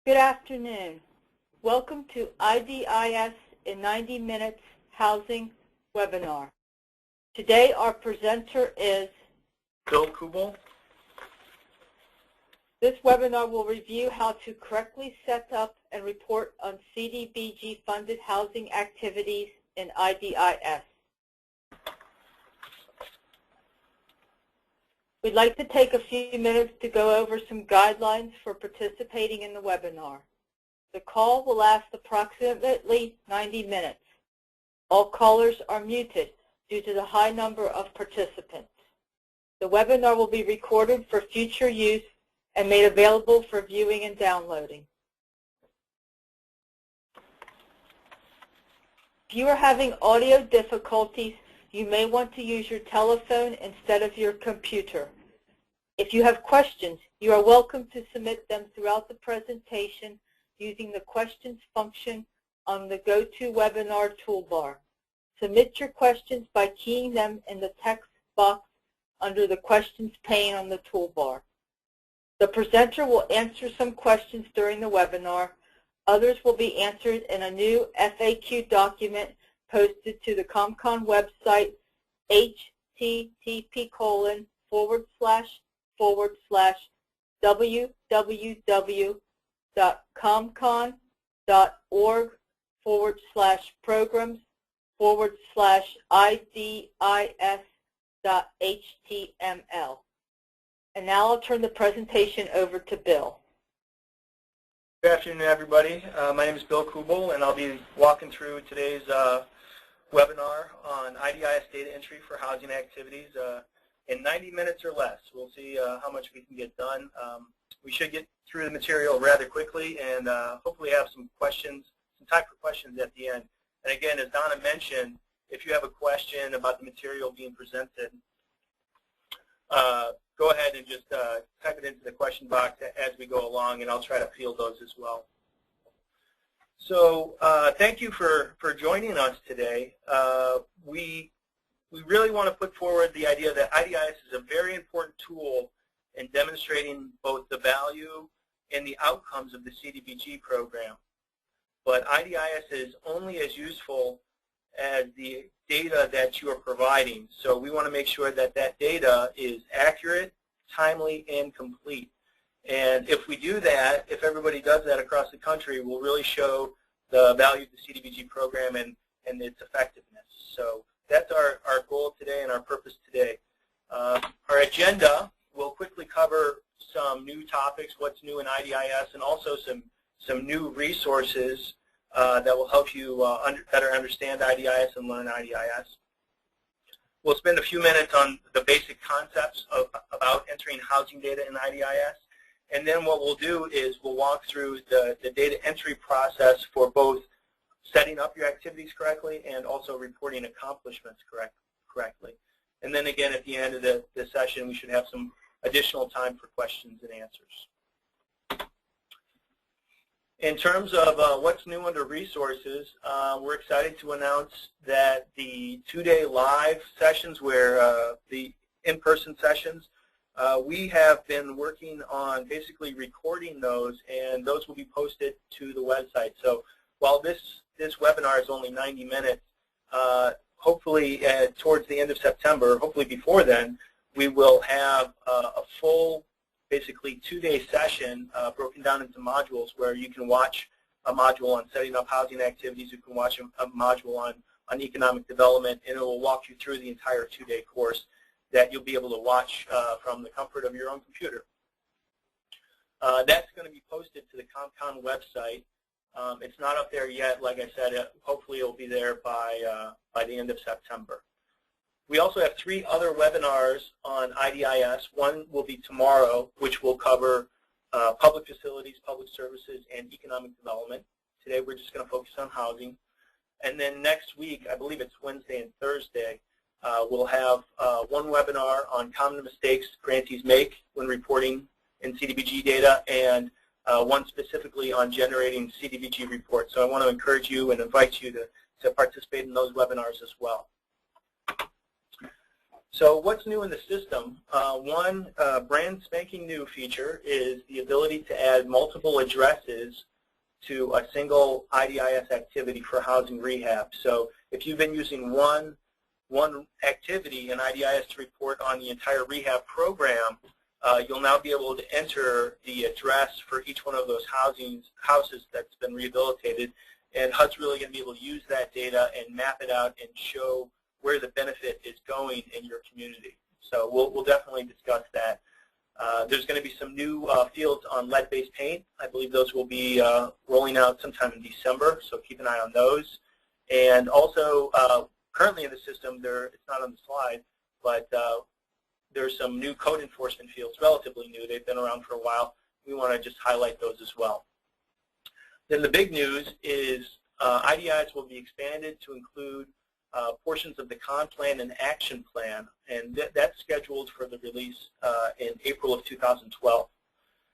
Good afternoon. Welcome to IDIS in 90 Minutes Housing webinar. Today our presenter is Bill Kubel. This webinar will review how to correctly set up and report on CDBG funded housing activities in IDIS. We'd like to take a few minutes to go over some guidelines for participating in the webinar. The call will last approximately 90 minutes. All callers are muted due to the high number of participants. The webinar will be recorded for future use and made available for viewing and downloading. If you are having audio difficulties, you may want to use your telephone instead of your computer. If you have questions, you are welcome to submit them throughout the presentation using the questions function on the GoToWebinar toolbar. Submit your questions by keying them in the text box under the questions pane on the toolbar. The presenter will answer some questions during the webinar. Others will be answered in a new FAQ document posted to the ComCon website, http://www.comcon.org/programs/IDIS.html. And now I'll turn the presentation over to Bill. Good afternoon, everybody. My name is Bill Kubel, and I'll be walking through today's webinar on IDIS data entry for housing activities in 90 minutes or less. We'll see how much we can get done. We should get through the material rather quickly and hopefully have some questions, some time for questions at the end. And again, as Donna mentioned, if you have a question about the material being presented, go ahead and just type it into the question box as we go along, and I'll try to field those as well. So thank you for joining us today. We really want to put forward the idea that IDIS is a very important tool in demonstrating both the value and the outcomes of the CDBG program. But IDIS is only as useful as the data that you are providing. So we want to make sure that that data is accurate, timely, and complete. And if we do that, if everybody does that across the country, we'll really show the value of the CDBG program and its effectiveness. So that's our goal today and our purpose today. Our agenda will quickly cover some new topics, what's new in IDIS, and also some new resources that will help you better understand IDIS and learn IDIS. We'll spend a few minutes on the basic concepts about entering housing data in IDIS. And then what we'll do is we'll walk through the data entry process for both setting up your activities correctly and also reporting accomplishments correctly. And then again, at the end of the session, we should have some additional time for questions and answers. In terms of what's new under resources, we're excited to announce that the two-day live sessions, where the in-person sessions, we have been working on basically recording those, and those will be posted to the website. So while this webinar is only 90 minutes, hopefully towards the end of September, hopefully before then, we will have a full, basically two-day session broken down into modules where you can watch a module on setting up housing activities, you can watch a module on economic development, and it will walk you through the entire two-day course that you'll be able to watch from the comfort of your own computer. That's going to be posted to the ComCon website. It's not up there yet. Like I said, hopefully it will be there by the end of September. We also have 3 other webinars on IDIS. One will be tomorrow, which will cover public facilities, public services, and economic development. Today we're just going to focus on housing. And then next week, I believe it's Wednesday and Thursday, we'll have one webinar on common mistakes grantees make when reporting in CDBG data, and one specifically on generating CDBG reports. So I want to encourage you and invite you to participate in those webinars as well. So what's new in the system? One brand spanking new feature is the ability to add multiple addresses to a single IDIS activity for housing rehab. So if you've been using one activity in IDIS to report on the entire rehab program, you'll now be able to enter the address for each one of those houses that's been rehabilitated, and HUD's really going to be able to use that data and map it out and show where the benefit is going in your community. So we'll definitely discuss that. There's going to be some new fields on lead-based paint. I believe those will be rolling out sometime in December, so keep an eye on those. And also, currently in the system, it's not on the slide, but there's some new code enforcement fields, relatively new. They've been around for a while. We want to just highlight those as well. Then the big news is IDIS will be expanded to include portions of the con plan and action plan, and that's scheduled for the release in April of 2012.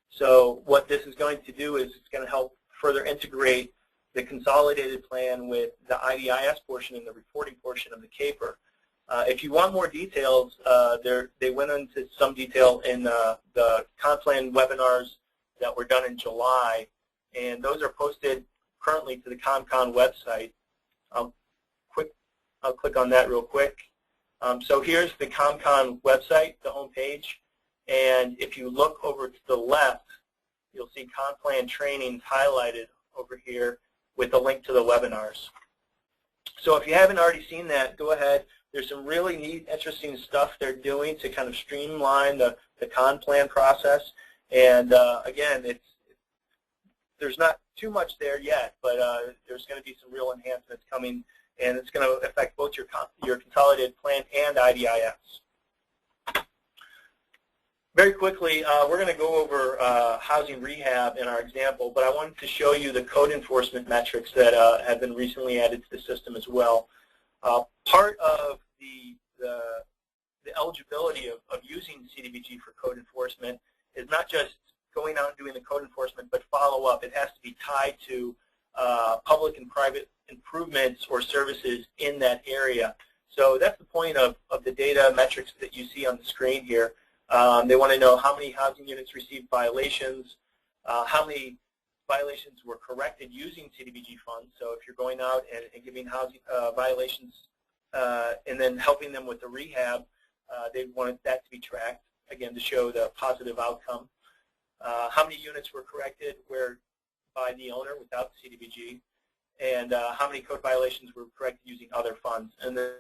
So what this is going to do is it's going to help further integrate the consolidated plan with the IDIS portion and the reporting portion of the CAPER. If you want more details, they went into some detail in the con plan webinars that were done in July, and those are posted currently to the ComCon website. I'll click on that real quick. So here's the ComCon website, the home page, and if you look over to the left, you'll see con plan trainings highlighted over here with a link to the webinars. So if you haven't already seen that, go ahead. There's some really neat, interesting stuff they're doing to kind of streamline the con plan process. And again, there's not too much there yet, but there's going to be some real enhancements coming, and it's going to affect both your consolidated plan and IDIS. Very quickly, we're going to go over housing rehab in our example, but I wanted to show you the code enforcement metrics that have been recently added to the system as well. Part of the eligibility of using CDBG for code enforcement is not just going out and doing the code enforcement, but follow-up. It has to be tied to public and private improvements or services in that area. So that's the point of the data metrics that you see on the screen here. They want to know how many housing units received violations, how many violations were corrected using CDBG funds. So if you're going out and giving housing violations and then helping them with the rehab, they wanted that to be tracked, again, to show the positive outcome. How many units were corrected by the owner without CDBG, and how many code violations were corrected using other funds. And then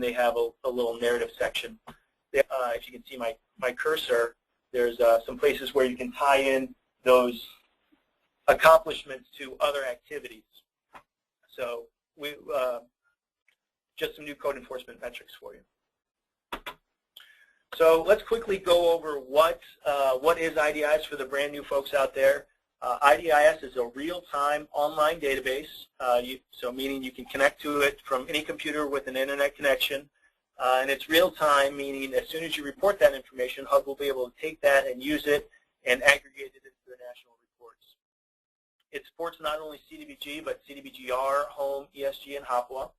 they have a little narrative section. If you can see my cursor, there's some places where you can tie in those accomplishments to other activities. So just some new code enforcement metrics for you. So let's quickly go over what is IDIS for the brand new folks out there. IDIS is a real-time online database, so meaning you can connect to it from any computer with an internet connection. And it's real-time, meaning as soon as you report that information, HUD will be able to take that and use it and aggregate it into their national reports. It supports not only CDBG, but CDBG-R, Home, ESG, and HOPWA.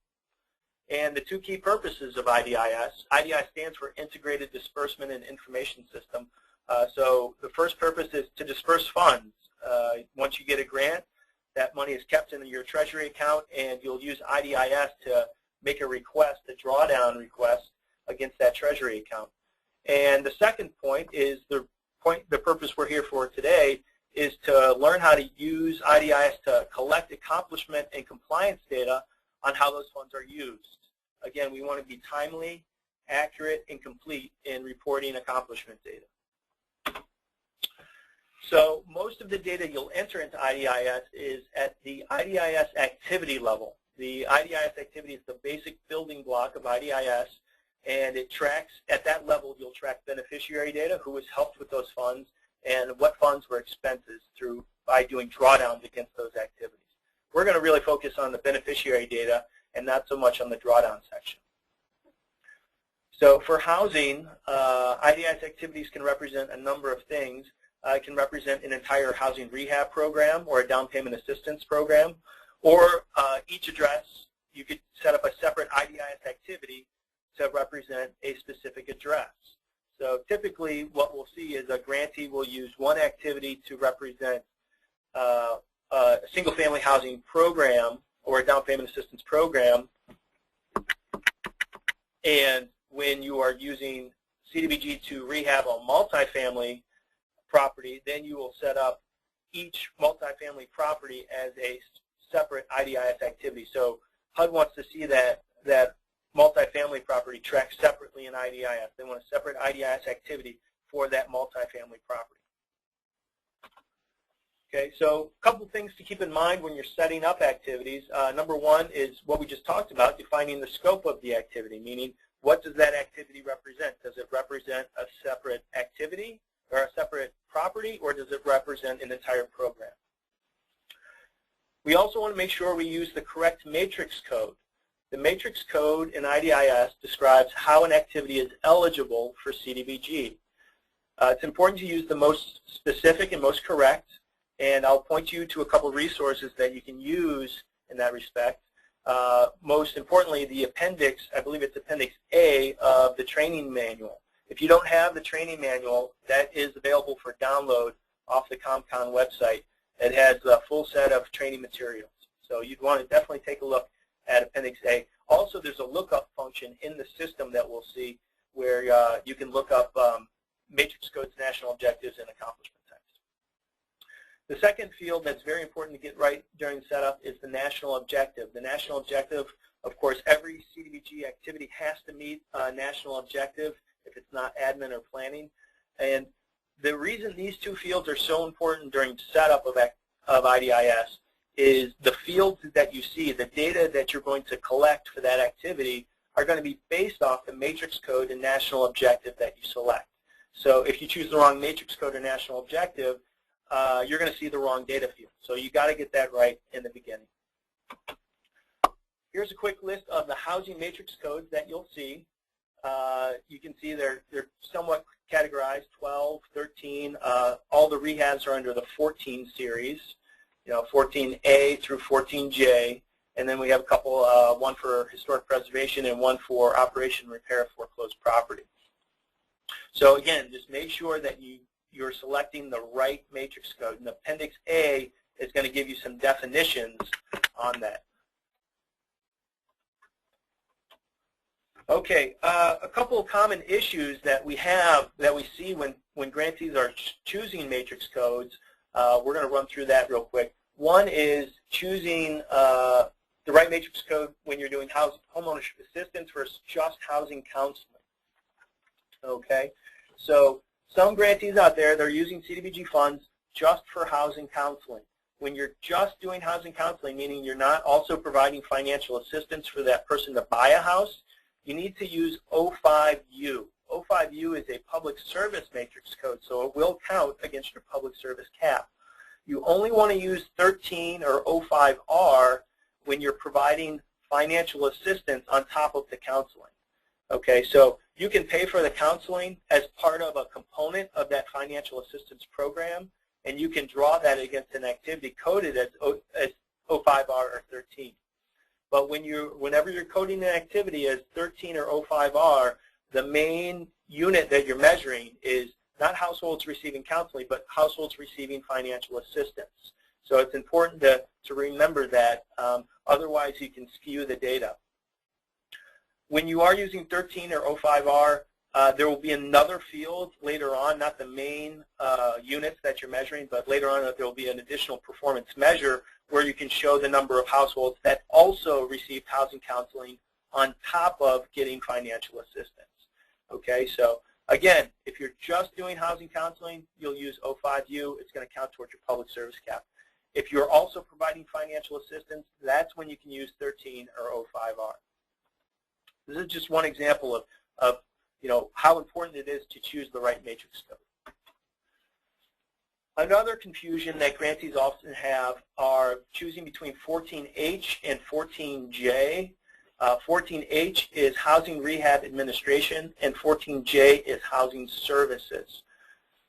And the two key purposes of IDIS stands for Integrated Disbursement and Information System. So the first purpose is to disperse funds. Once you get a grant, that money is kept in your Treasury account, and you'll use IDIS to make a request, a drawdown request against that Treasury account. And the second point is the purpose we're here for today is to learn how to use IDIS to collect accomplishment and compliance data on how those funds are used. Again, we want to be timely, accurate, and complete in reporting accomplishment data. So most of the data you'll enter into IDIS is at the IDIS activity level. The IDIS activity is the basic building block of IDIS, and it tracks, at that level, you'll track beneficiary data, who was helped with those funds, and what funds were expenses by doing drawdowns against those activities. We're going to really focus on the beneficiary data and not so much on the drawdown section. So for housing, IDIS activities can represent a number of things. It can represent an entire housing rehab program or a down payment assistance program, or each address you could set up a separate IDIS activity to represent a specific address. So typically what we'll see is a grantee will use one activity to represent a single-family housing program or a down payment assistance program. And when you are using CDBG to rehab a multifamily property, then you will set up each multifamily property as a separate IDIS activity. So HUD wants to see that multifamily property tracked separately in IDIS. They want a separate IDIS activity for that multifamily property. Okay, so a couple things to keep in mind when you're setting up activities. Number one is what we just talked about, defining the scope of the activity, meaning what does that activity represent? Does it represent a separate activity or a separate property, or does it represent an entire program? We also want to make sure we use the correct matrix code. The matrix code in IDIS describes how an activity is eligible for CDBG. It's important to use the most specific and most correct, and I'll point you to a couple of resources that you can use in that respect. Most importantly, the appendix, I believe it's Appendix A of the training manual. If you don't have the training manual, that is available for download off the ComCon website. It has a full set of training materials. So you'd want to definitely take a look at Appendix A. Also, there's a lookup function in the system that we'll see where you can look up matrix codes, national objectives, and accomplishment text. The second field that's very important to get right during setup is the national objective. The national objective, of course, every CDBG activity has to meet a national objective if it's not admin or planning. And the reason these two fields are so important during setup of IDIS is the fields that you see, the data that you're going to collect for that activity are going to be based off the matrix code and national objective that you select. So if you choose the wrong matrix code or national objective, you're going to see the wrong data field. So you got to get that right in the beginning. Here's a quick list of the housing matrix codes that you'll see. You can see they're somewhat categorized, 12, 13. All the rehabs are under the 14 series, 14A through 14J. And then we have a couple, one for historic preservation and one for operation and repair of foreclosed property. So again, just make sure that you're selecting the right matrix code. And Appendix A is going to give you some definitions on that. Okay, a couple of common issues that we see when grantees are choosing matrix codes. We're going to run through that real quick. One is choosing the right matrix code when you're doing homeownership assistance versus just housing counseling. Okay, so some grantees out there, they're using CDBG funds just for housing counseling. When you're just doing housing counseling, meaning you're not also providing financial assistance for that person to buy a house, you need to use 05U. 05U is a public service matrix code, so it will count against your public service cap. You only want to use 13 or 05R when you're providing financial assistance on top of the counseling. Okay, so you can pay for the counseling as part of a component of that financial assistance program, and you can draw that against an activity coded as 05R or 13. But whenever you're coding an activity as 13 or 05R, the main unit that you're measuring is not households receiving counseling, but households receiving financial assistance. So it's important to remember that, otherwise you can skew the data. When you are using 13 or 05R, there will be another field later on, not the main units that you're measuring, but later on there will be an additional performance measure where you can show the number of households that also received housing counseling on top of getting financial assistance. Okay, so again, if you're just doing housing counseling, you'll use 05U. It's going to count towards your public service cap. If you're also providing financial assistance, that's when you can use 13 or 05R. This is just one example of how important it is to choose the right matrix code. Another confusion that grantees often have are choosing between 14H and 14J. 14H is Housing Rehab Administration, and 14J is Housing Services.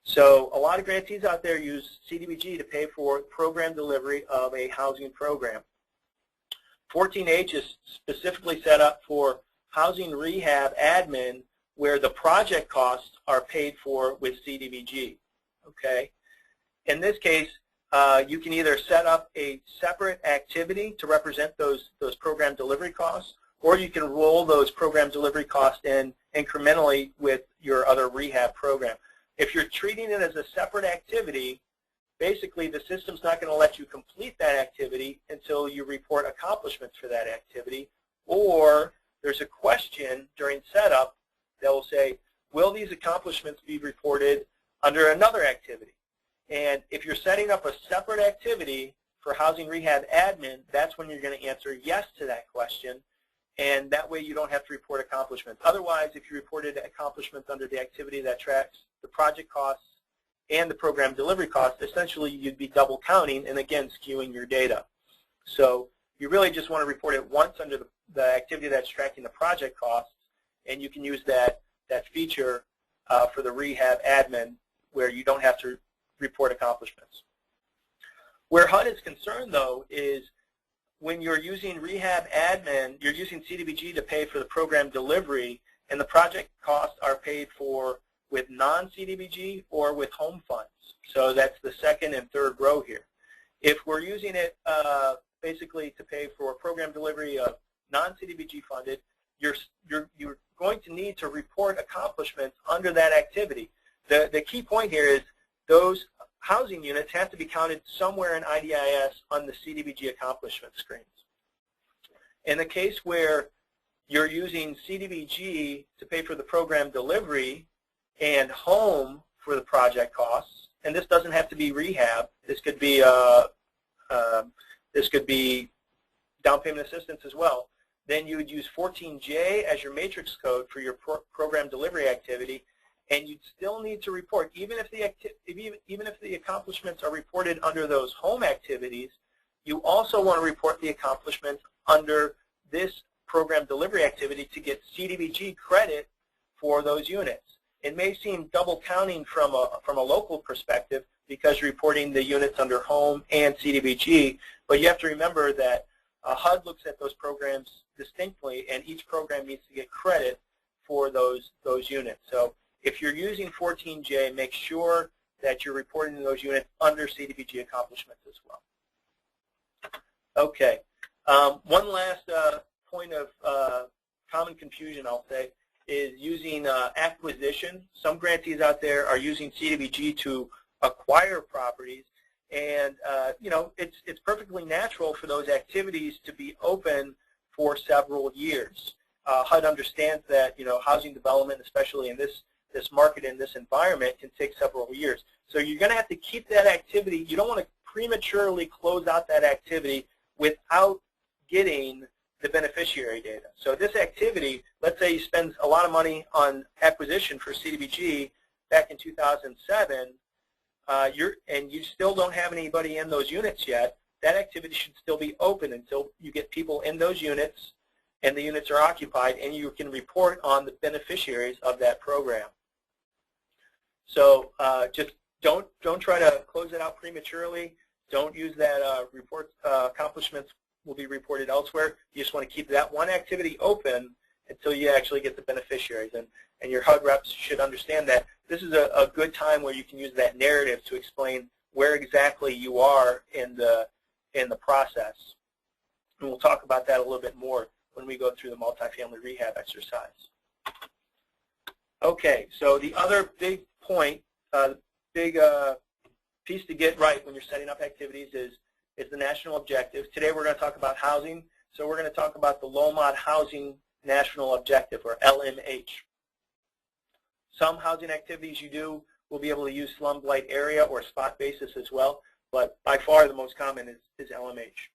So a lot of grantees out there use CDBG to pay for program delivery of a housing program. 14H is specifically set up for housing rehab admin where the project costs are paid for with CDBG. Okay? In this case, you can either set up a separate activity to represent those program delivery costs, or you can roll those program delivery costs in incrementally with your other rehab program. If you're treating it as a separate activity, basically the system's not going to let you complete that activity until you report accomplishments for that activity, or there's a question during setup that will say, will these accomplishments be reported under another activity? And if you're setting up a separate activity for housing rehab admin, that's when you're going to answer yes to that question, and that way you don't have to report accomplishments. Otherwise, if you reported accomplishments under the activity that tracks the project costs and the program delivery costs, essentially you'd be double counting and again skewing your data. So you really just want to report it once under the activity that's tracking the project costs, and you can use that feature for the rehab admin where you don't have to report accomplishments. Where HUD is concerned, though, is when you're using rehab admin, you're using CDBG to pay for the program delivery, and the project costs are paid for with non-CDBG or with home funds. So that's the second and third row here. If we're using it basically to pay for program delivery of non-CDBG funded, you're going to need to report accomplishments under that activity. The key point here is those housing units have to be counted somewhere in IDIS on the CDBG accomplishment screens. In the case where you're using CDBG to pay for the program delivery and home for the project costs, and this doesn't have to be rehab, this could be down payment assistance as well, then you would use 14J as your matrix code for your program delivery activity, and you'd still need to report, even if the accomplishments are reported under those home activities, you also want to report the accomplishments under this program delivery activity to get CDBG credit for those units. It may seem double counting from a local perspective because you're reporting the units under home and CDBG, but you have to remember that HUD looks at those programs distinctly, and each program needs to get credit for those units. So if you're using 14J, make sure that you're reporting those units under CDBG accomplishments as well. Okay. One last point of common confusion, I'll say, is using acquisition. Some grantees out there are using CDBG to acquire properties, and you know, it's perfectly natural for those activities to be open for several years. HUD understands that, you know, housing development, especially in this market, in this environment, can take several years. So you're going to have to keep that activity. You don't want to prematurely close out that activity without getting the beneficiary data. So this activity, let's say you spend a lot of money on acquisition for CDBG back in 2007, and you still don't have anybody in those units yet, that activity should still be open until you get people in those units and the units are occupied, and you can report on the beneficiaries of that program. So just don't try to close it out prematurely. Don't use that report accomplishments will be reported elsewhere. You just want to keep that one activity open until you actually get the beneficiaries. And your HUD reps should understand that this is a good time where you can use that narrative to explain where exactly you are in the process. And we'll talk about that a little bit more when we go through the multifamily rehab exercise. Okay, so the other big point, big piece to get right when you're setting up activities is the national objective. Today we're going to talk about housing, so we're going to talk about the Low-Mod Housing National Objective, or LMH. Some housing activities you do will be able to use slum blight area or spot basis as well, but by far the most common is LMH.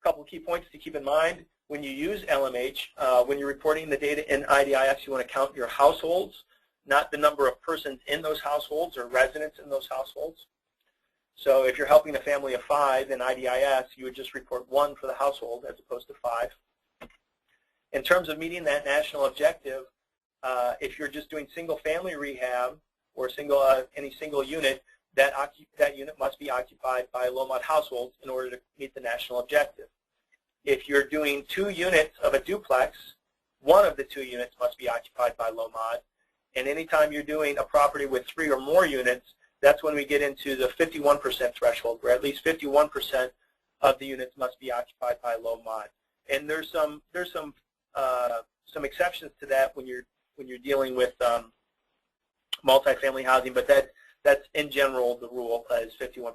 A couple of key points to keep in mind when you use LMH. When you're reporting the data in IDIS, you want to count your households, not the number of persons in those households or residents in those households. So if you're helping a family of 5 in IDIS, you would just report 1 for the household as opposed to 5. In terms of meeting that national objective, if you're just doing single-family rehab or any single unit, that unit must be occupied by low-mod households in order to meet the national objective. if you're doing 2 units of a duplex, one of the 2 units must be occupied by low mod. And anytime you're doing a property with 3 or more units, that's when we get into the 51% threshold, where at least 51% of the units must be occupied by low mod. And there's some exceptions to that when you're dealing with multifamily housing, but that's in general the rule is 51%.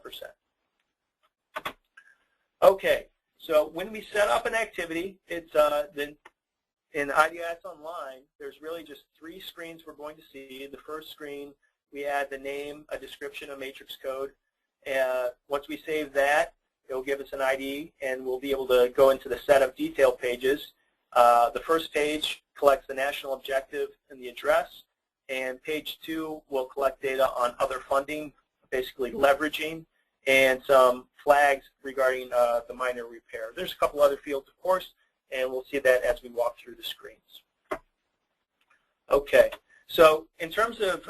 Okay, so when we set up an activity, it's in IDIS Online, there's really just 3 screens we're going to see. The first screen, we add the name, a description, a matrix code. Once we save that, it will give us an ID, and we'll be able to go into the setup detail pages. The first page collects the national objective and the address, and page 2 will collect data on other funding, basically leveraging, and some flags regarding the minor repair. There's a couple other fields, of course, and we'll see that as we walk through the screens. Okay, so in terms of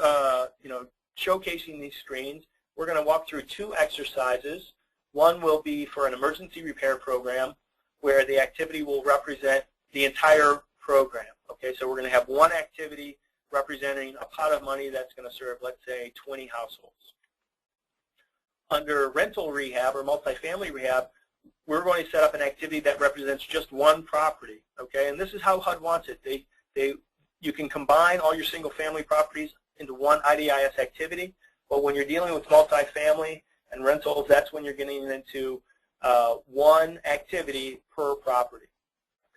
showcasing these screens, we're going to walk through 2 exercises. One will be for an emergency repair program, where the activity will represent the entire program. Okay, so we're going to have one activity representing a pot of money that's going to serve, let's say, 20 households. Under rental rehab or multifamily rehab, we're going to set up an activity that represents just one property. Okay, and this is how HUD wants it. You can combine all your single-family properties into one IDIS activity, but when you're dealing with multifamily and rentals, that's when you're getting into one activity per property.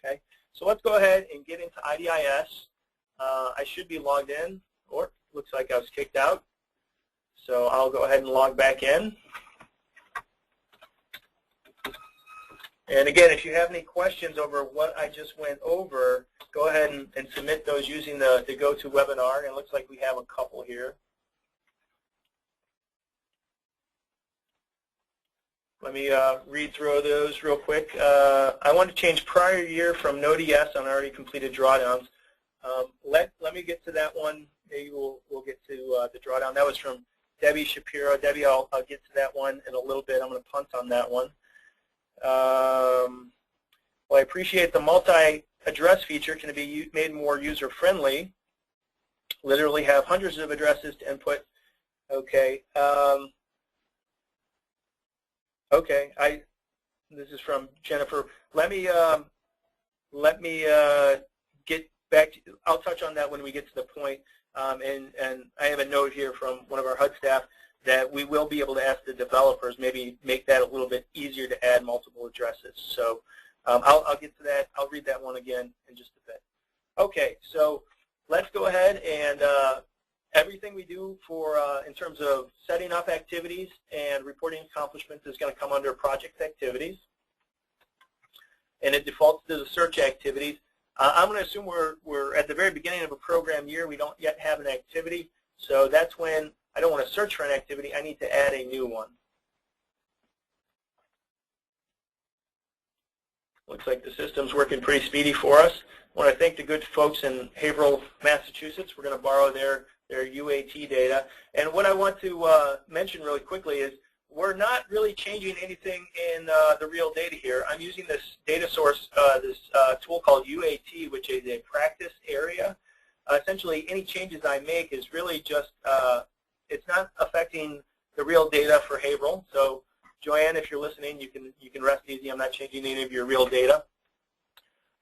Okay, so let's go ahead and get into IDIS. I should be logged in, or looks like I was kicked out. So I'll go ahead and log back in. And again, if you have any questions over what I just went over, go ahead and submit those using the GoToWebinar. And it looks like we have a couple here. Let me read through those real quick. I want to change prior year from no to yes on already completed drawdowns. Let me get to that one. Maybe we'll get to the drawdown. That was from Debbie Shapiro. Debbie, I'll get to that one in a little bit. I'm going to punt on that one. Well, I appreciate the multi-address feature. Can it be made more user-friendly? Literally have hundreds of addresses to input. Okay. Okay. This is from Jennifer. Let me get back to. I'll touch on that when we get to the point. And I have a note here from one of our HUD staff that we will be able to ask the developers, maybe make that a little bit easier to add multiple addresses. So I'll get to that. I'll read that one again in just a bit. Okay, so let's go ahead and everything we do for in terms of setting up activities and reporting accomplishments is going to come under project activities. And it defaults to the search activities. I'm going to assume we're at the very beginning of a program year. We don't yet have an activity. So that's when I don't want to search for an activity. I need to add a new one. Looks like the system's working pretty speedy for us. I want to thank the good folks in Haverhill, Massachusetts. We're going to borrow their UAT data. And what I want to mention really quickly is we're not really changing anything in the real data here. I'm using this data source, this tool called UAT, which is a practice area. Essentially, any changes I make is really just, it's not affecting the real data for Haverhill. So, Joanne, if you're listening, you can rest easy. I'm not changing any of your real data.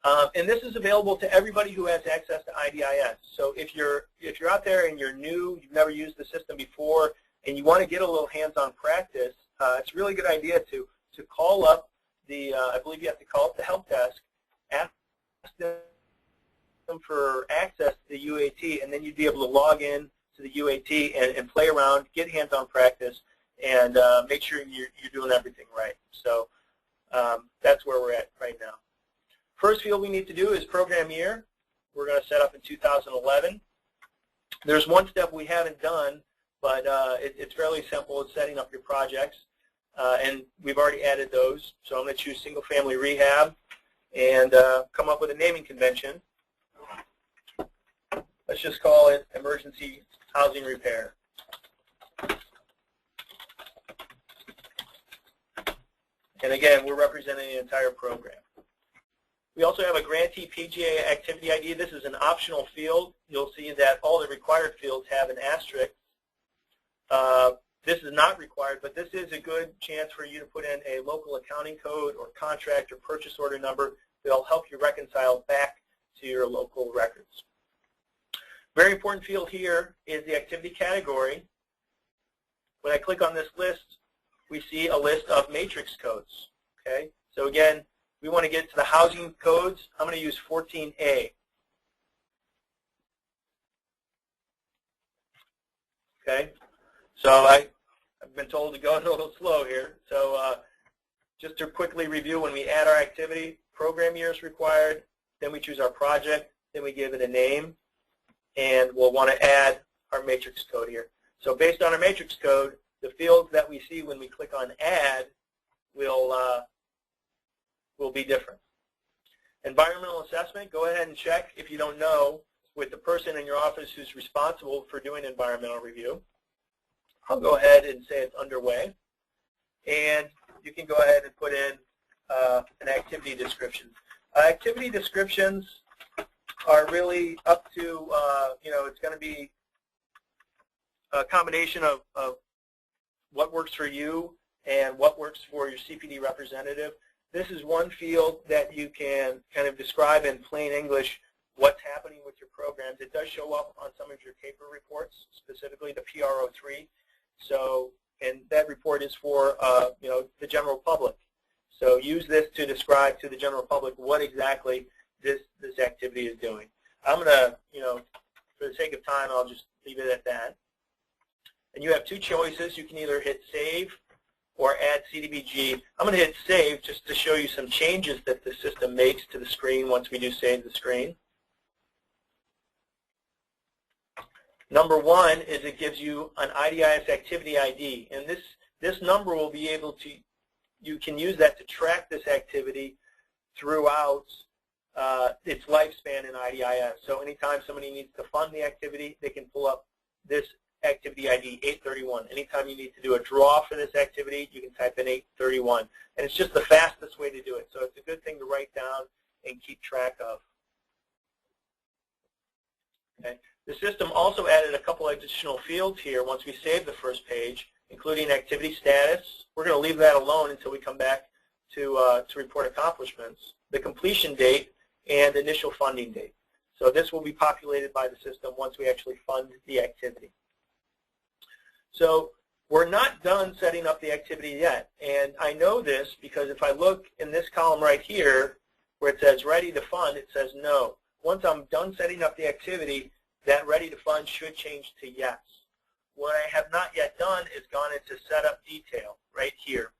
And this is available to everybody who has access to IDIS. So if you're out there and you're new, you've never used the system before, and you want to get a little hands-on practice, it's a really good idea to call up the, I believe you have to call up the help desk, ask them for access to the UAT, and then you'd be able to log in to the UAT and play around, get hands-on practice, and make sure you're doing everything right. So that's where we're at right now. First field we need to do is program year. We're going to set up in 2011. There's one step we haven't done, but it's fairly simple. It's setting up your projects, and we've already added those. So I'm going to choose single-family rehab and come up with a naming convention. Let's just call it emergency housing repair. And again, we're representing the entire program. We also have a grantee PGA activity ID. This is an optional field. You'll see that all the required fields have an asterisk. This is not required, but this is a good chance for you to put in a local accounting code or contract or purchase order number that'll help you reconcile back to your local records. Very important field here is the activity category. When I click on this list, we see a list of matrix codes. Okay, so again, we want to get to the housing codes. I'm going to use 14A. Okay, so I've been told to go a little slow here. So just to quickly review, when we add our activity, program year is required, then we choose our project, then we give it a name, and we'll want to add our matrix code here. So based on our matrix code, the fields that we see when we click on add will be different. Environmental assessment, go ahead and check if you don't know with the person in your office who's responsible for doing environmental review. I'll go ahead and say it's underway. And you can go ahead and put in an activity description. Activity descriptions are really up to, it's going to be a combination of what works for you and what works for your CPD representative. This is one field that you can kind of describe in plain English what's happening with your programs. It does show up on some of your paper reports, specifically the PRO3. So, and that report is for the general public. So use this to describe to the general public what exactly this activity is doing. I'm going to, for the sake of time, I'll just leave it at that. And you have two choices. You can either hit save or add CDBG. I'm going to hit save just to show you some changes that the system makes to the screen once we do save the screen. Number one is it gives you an IDIS activity ID, and this number will be able to, you can use that to track this activity throughout its lifespan in IDIS. So anytime somebody needs to fund the activity, they can pull up this activity ID 831. Anytime you need to do a draw for this activity, you can type in 831. And it's just the fastest way to do it. So it's a good thing to write down and keep track of. Okay. The system also added a couple additional fields here once we save the first page, including activity status. We're going to leave that alone until we come back to report accomplishments, the completion date, and initial funding date. So this will be populated by the system once we actually fund the activity. So we're not done setting up the activity yet. And I know this because if I look in this column right here where it says ready to fund, it says no. Once I'm done setting up the activity, that ready to fund should change to yes. What I have not yet done is gone into setup detail right here.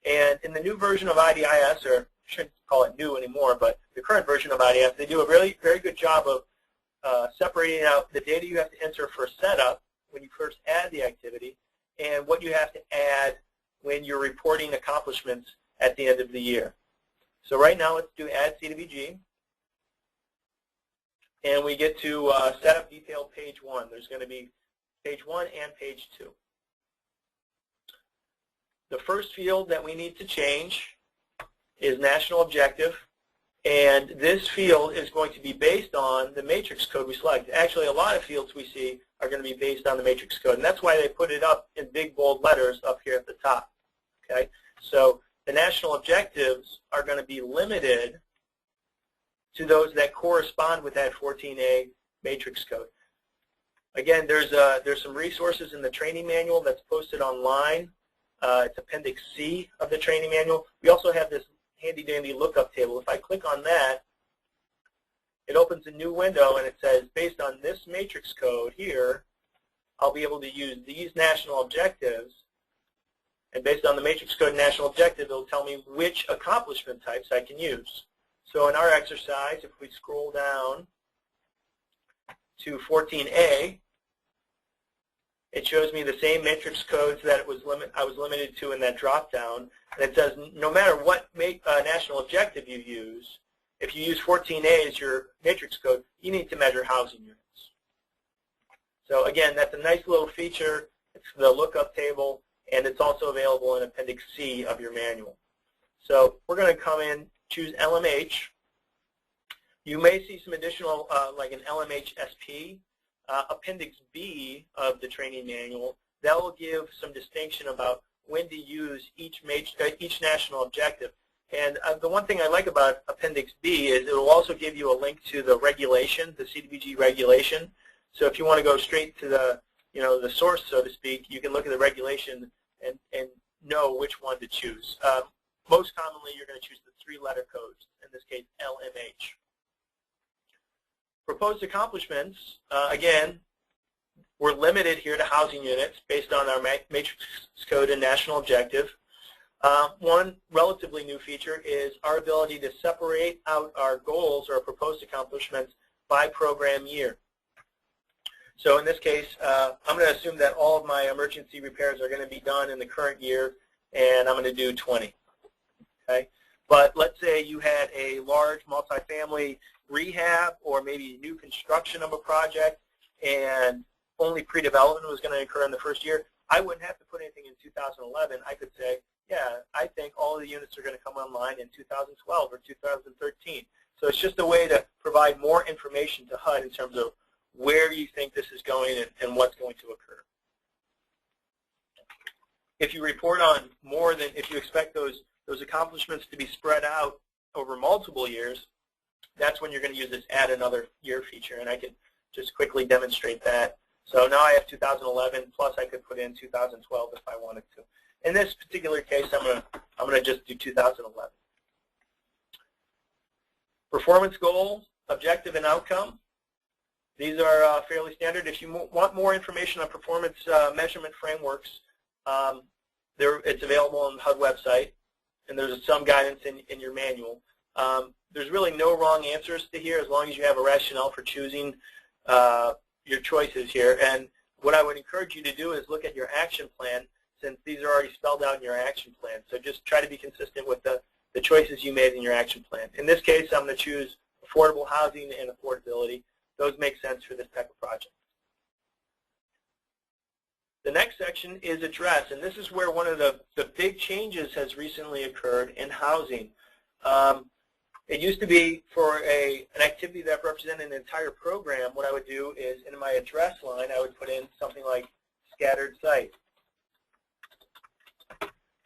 And in the new version of IDIS, or I shouldn't call it new anymore, but the current version of IDIS, they do a really very good job of separating out the data you have to enter for setup when you first add the activity and what you have to add when you're reporting accomplishments at the end of the year. So right now, let's do add CDBG. And we get to setup detail page 1. There's going to be page 1 and page 2. The first field that we need to change is national objective. And this field is going to be based on the matrix code we select. Actually, a lot of fields we see are going to be based on the matrix code. And that's why they put it up in big, bold letters up here at the top. Okay? So the national objectives are going to be limited to those that correspond with that 14A matrix code. Again, there's some resources in the training manual that's posted online. It's Appendix C of the training manual. We also have this handy-dandy lookup table. If I click on that, it opens a new window and it says, based on this matrix code here, I'll be able to use these national objectives. And based on the matrix code national objective, it'll tell me which accomplishment types I can use. So in our exercise, if we scroll down to 14A, it shows me the same matrix codes that I was limited to in that drop-down. And it says no matter what national objective you use, if you use 14A as your matrix code, you need to measure housing units. So again, that's a nice little feature. It's the lookup table, and it's also available in Appendix C of your manual. So we're going to come in, choose LMH, You may see some additional, like an LMHSP, Appendix B of the training manual. That will give some distinction about when to use each national objective. And the one thing I like about Appendix B is it will also give you a link to the regulation, the CDBG regulation. So if you want to go straight to the, the source, so to speak, you can look at the regulation and know which one to choose. Most commonly, you're going to choose the 3-letter codes, in this case, LMH. Proposed accomplishments, again, we're limited here to housing units based on our matrix code and national objective. One relatively new feature is our ability to separate out our goals or proposed accomplishments by program year. So in this case, I'm going to assume that all of my emergency repairs are going to be done in the current year, and I'm going to do 20. Okay? But let's say you had a large multifamily rehab or maybe new construction of a project, and only pre-development was going to occur in the first year. I wouldn't have to put anything in 2011. I could say, yeah, I think all of the units are going to come online in 2012 or 2013. So it's just a way to provide more information to HUD in terms of where you think this is going and what's going to occur. If you report on more than, if you expect those accomplishments to be spread out over multiple years, that's when you're going to use this add another year feature, and I can just quickly demonstrate that. So now I have 2011, plus I could put in 2012 if I wanted to. In this particular case, I'm going to just do 2011. Performance goals, objective, and outcome. These are fairly standard. If you want more information on performance measurement frameworks, it's available on the HUD website, and there's some guidance in your manual. There's really no wrong answers to here as long as you have a rationale for choosing your choices here. And what I would encourage you to do is look at your action plan, since these are already spelled out in your action plan. So just try to be consistent with the choices you made in your action plan. In this case, I'm going to choose affordable housing and affordability. Those make sense for this type of project. The next section is address, and this is where one of the big changes has recently occurred in housing. It used to be for an activity that represented an entire program, what I would do is in my address line, I would put in something like scattered site.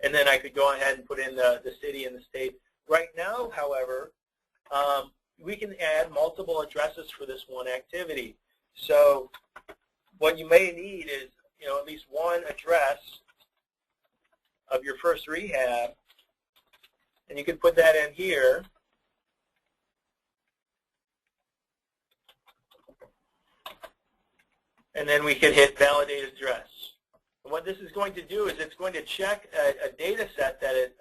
And then I could go ahead and put in the city and the state. Right now, however, we can add multiple addresses for this one activity. So what you may need is, at least one address of your first rehab, and you can put that in here. And then we can hit validate address. And what this is going to do is it's going to check a data set that it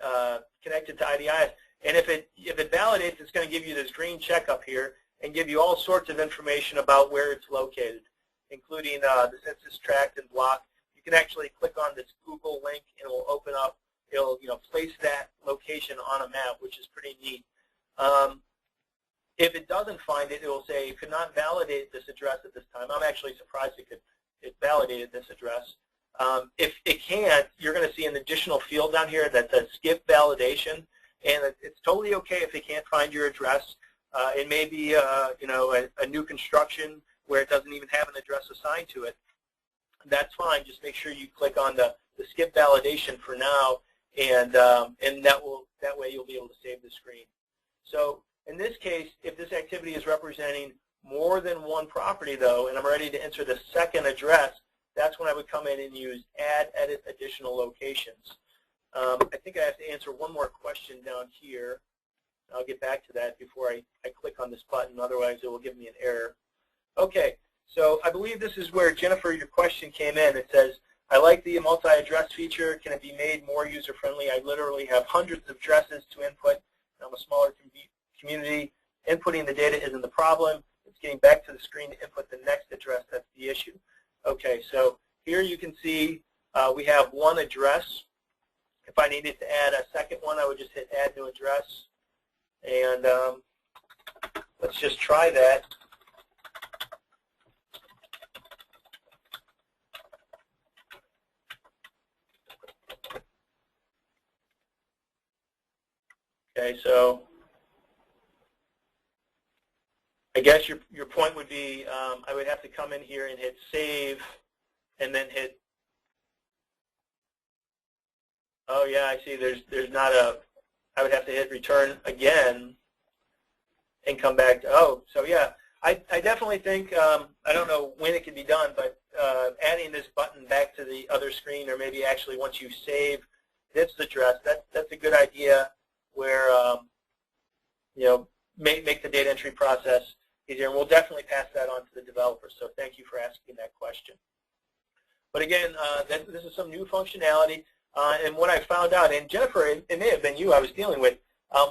connected to IDIS. And if it validates, it's going to give you this green check up here and give you all sorts of information about where it's located, including the census tract and block. You can actually click on this Google link and it will open up, it'll place that location on a map, which is pretty neat. If it doesn't find it, it will say it could not validate this address at this time. I'm actually surprised it validated this address. If it can't, you're going to see an additional field down here that says skip validation, and it's totally okay if it can't find your address. It may be a new construction where it doesn't even have an address assigned to it. That's fine. Just make sure you click on the skip validation for now, and that way you'll be able to save the screen. So in this case, if this activity is representing more than one property, though, and I'm ready to enter the second address, that's when I would come in and use add, edit additional locations. I think I have to answer one more question down here. I'll get back to that before I click on this button. Otherwise, it will give me an error. Okay, so I believe this is where, Jennifer, your question came in. It says, I like the multi-address feature. Can it be made more user-friendly? I literally have hundreds of addresses to input. I'm a smaller community. Inputting the data isn't the problem. It's getting back to the screen to input the next address that's the issue. Okay, so here you can see we have one address. If I needed to add a second one, I would just hit add new address. And let's just try that. Okay, so I guess your point would be I would have to come in here and hit save and then hit, oh yeah, I see there's not a, I would have to hit return again and come back to, oh, so yeah, I definitely think, I don't know when it can be done, but adding this button back to the other screen, or maybe actually once you save this address, that's a good idea where, you know, make the data entry process easier, and we'll definitely pass that on to the developers, so thank you for asking that question. But again, this is some new functionality, and what I found out, and Jennifer, it may have been you I was dealing with,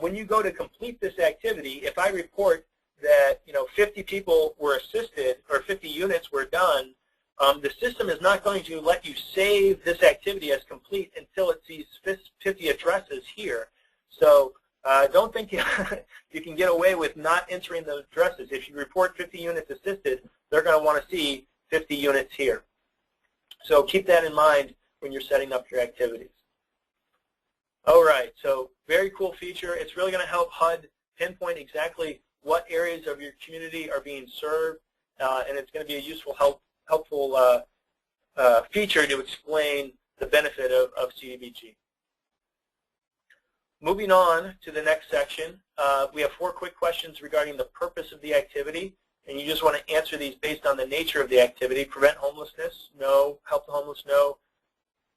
when you go to complete this activity, if I report that 50 people were assisted or 50 units were done, the system is not going to let you save this activity as complete until it sees 50 addresses here. So don't think you can get away with not entering those addresses. If you report 50 units assisted, they're going to want to see 50 units here. So keep that in mind when you're setting up your activities. All right, so very cool feature. It's really going to help HUD pinpoint exactly what areas of your community are being served, and it's going to be a useful, helpful feature to explain the benefit of CDBG. Moving on to the next section, we have 4 quick questions regarding the purpose of the activity, and you just want to answer these based on the nature of the activity. Prevent homelessness? No. Help the homeless? No.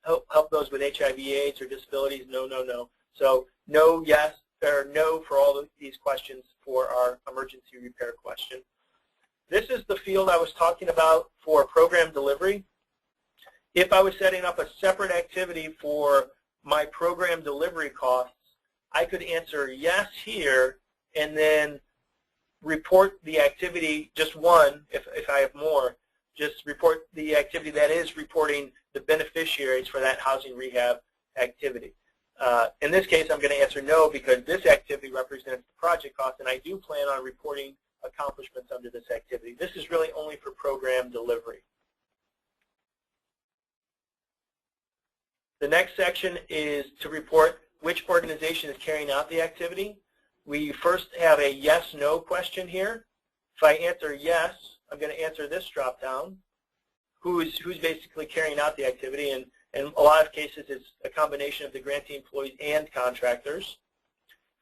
Help those with HIV/AIDS or disabilities? No, no, no. So no, yes, or no for all of these questions for our emergency repair question. This is the field I was talking about for program delivery. If I was setting up a separate activity for my program delivery costs, I could answer yes here and then report the activity, just one, if I have more, just report the activity that is reporting the beneficiaries for that housing rehab activity. In this case, I'm going to answer no because this activity represents the project cost, and I do plan on reporting accomplishments under this activity. This is really only for program delivery. The next section is to report which organization is carrying out the activity. We first have a yes-no question here. If I answer yes, I'm going to answer this drop-down, who's basically carrying out the activity, and in a lot of cases it's a combination of the grantee employees and contractors.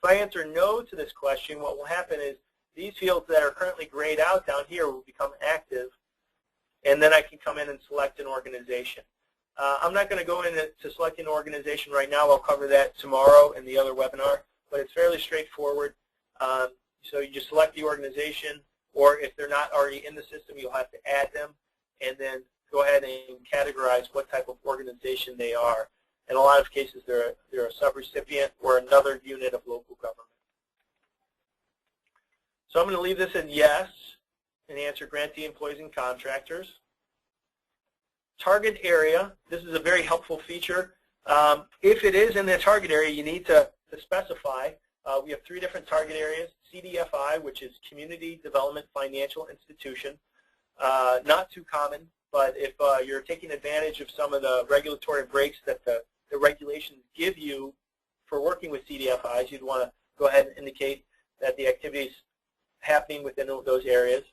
If I answer no to this question, what will happen is these fields that are currently grayed out down here will become active, and then I can come in and select an organization. I'm not going to go into selecting an organization right now. I'll cover that tomorrow in the other webinar, but it's fairly straightforward. So you just select the organization, or if they're not already in the system, you'll have to add them, and then go ahead and categorize what type of organization they are. In a lot of cases, they're a subrecipient or another unit of local government. So I'm going to leave this in yes and answer grantee employees and contractors. Target area, this is a very helpful feature. If it is in the target area, you need to specify. We have 3 different target areas. CDFI, which is Community Development Financial Institution. Not too common, but if you're taking advantage of some of the regulatory breaks that the regulations give you for working with CDFIs, you'd want to go ahead and indicate that the activity is happening within those areas.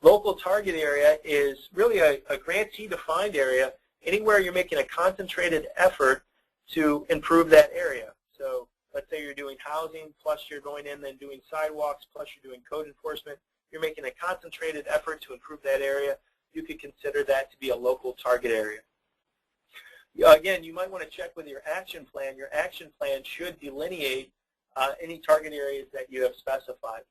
Local target area is really a grantee-defined area, anywhere you're making a concentrated effort to improve that area. So let's say you're doing housing, plus you're going in and doing sidewalks, plus you're doing code enforcement. You're making a concentrated effort to improve that area. You could consider that to be a local target area. Again, you might want to check with your action plan. Your action plan should delineate any target areas that you have specified.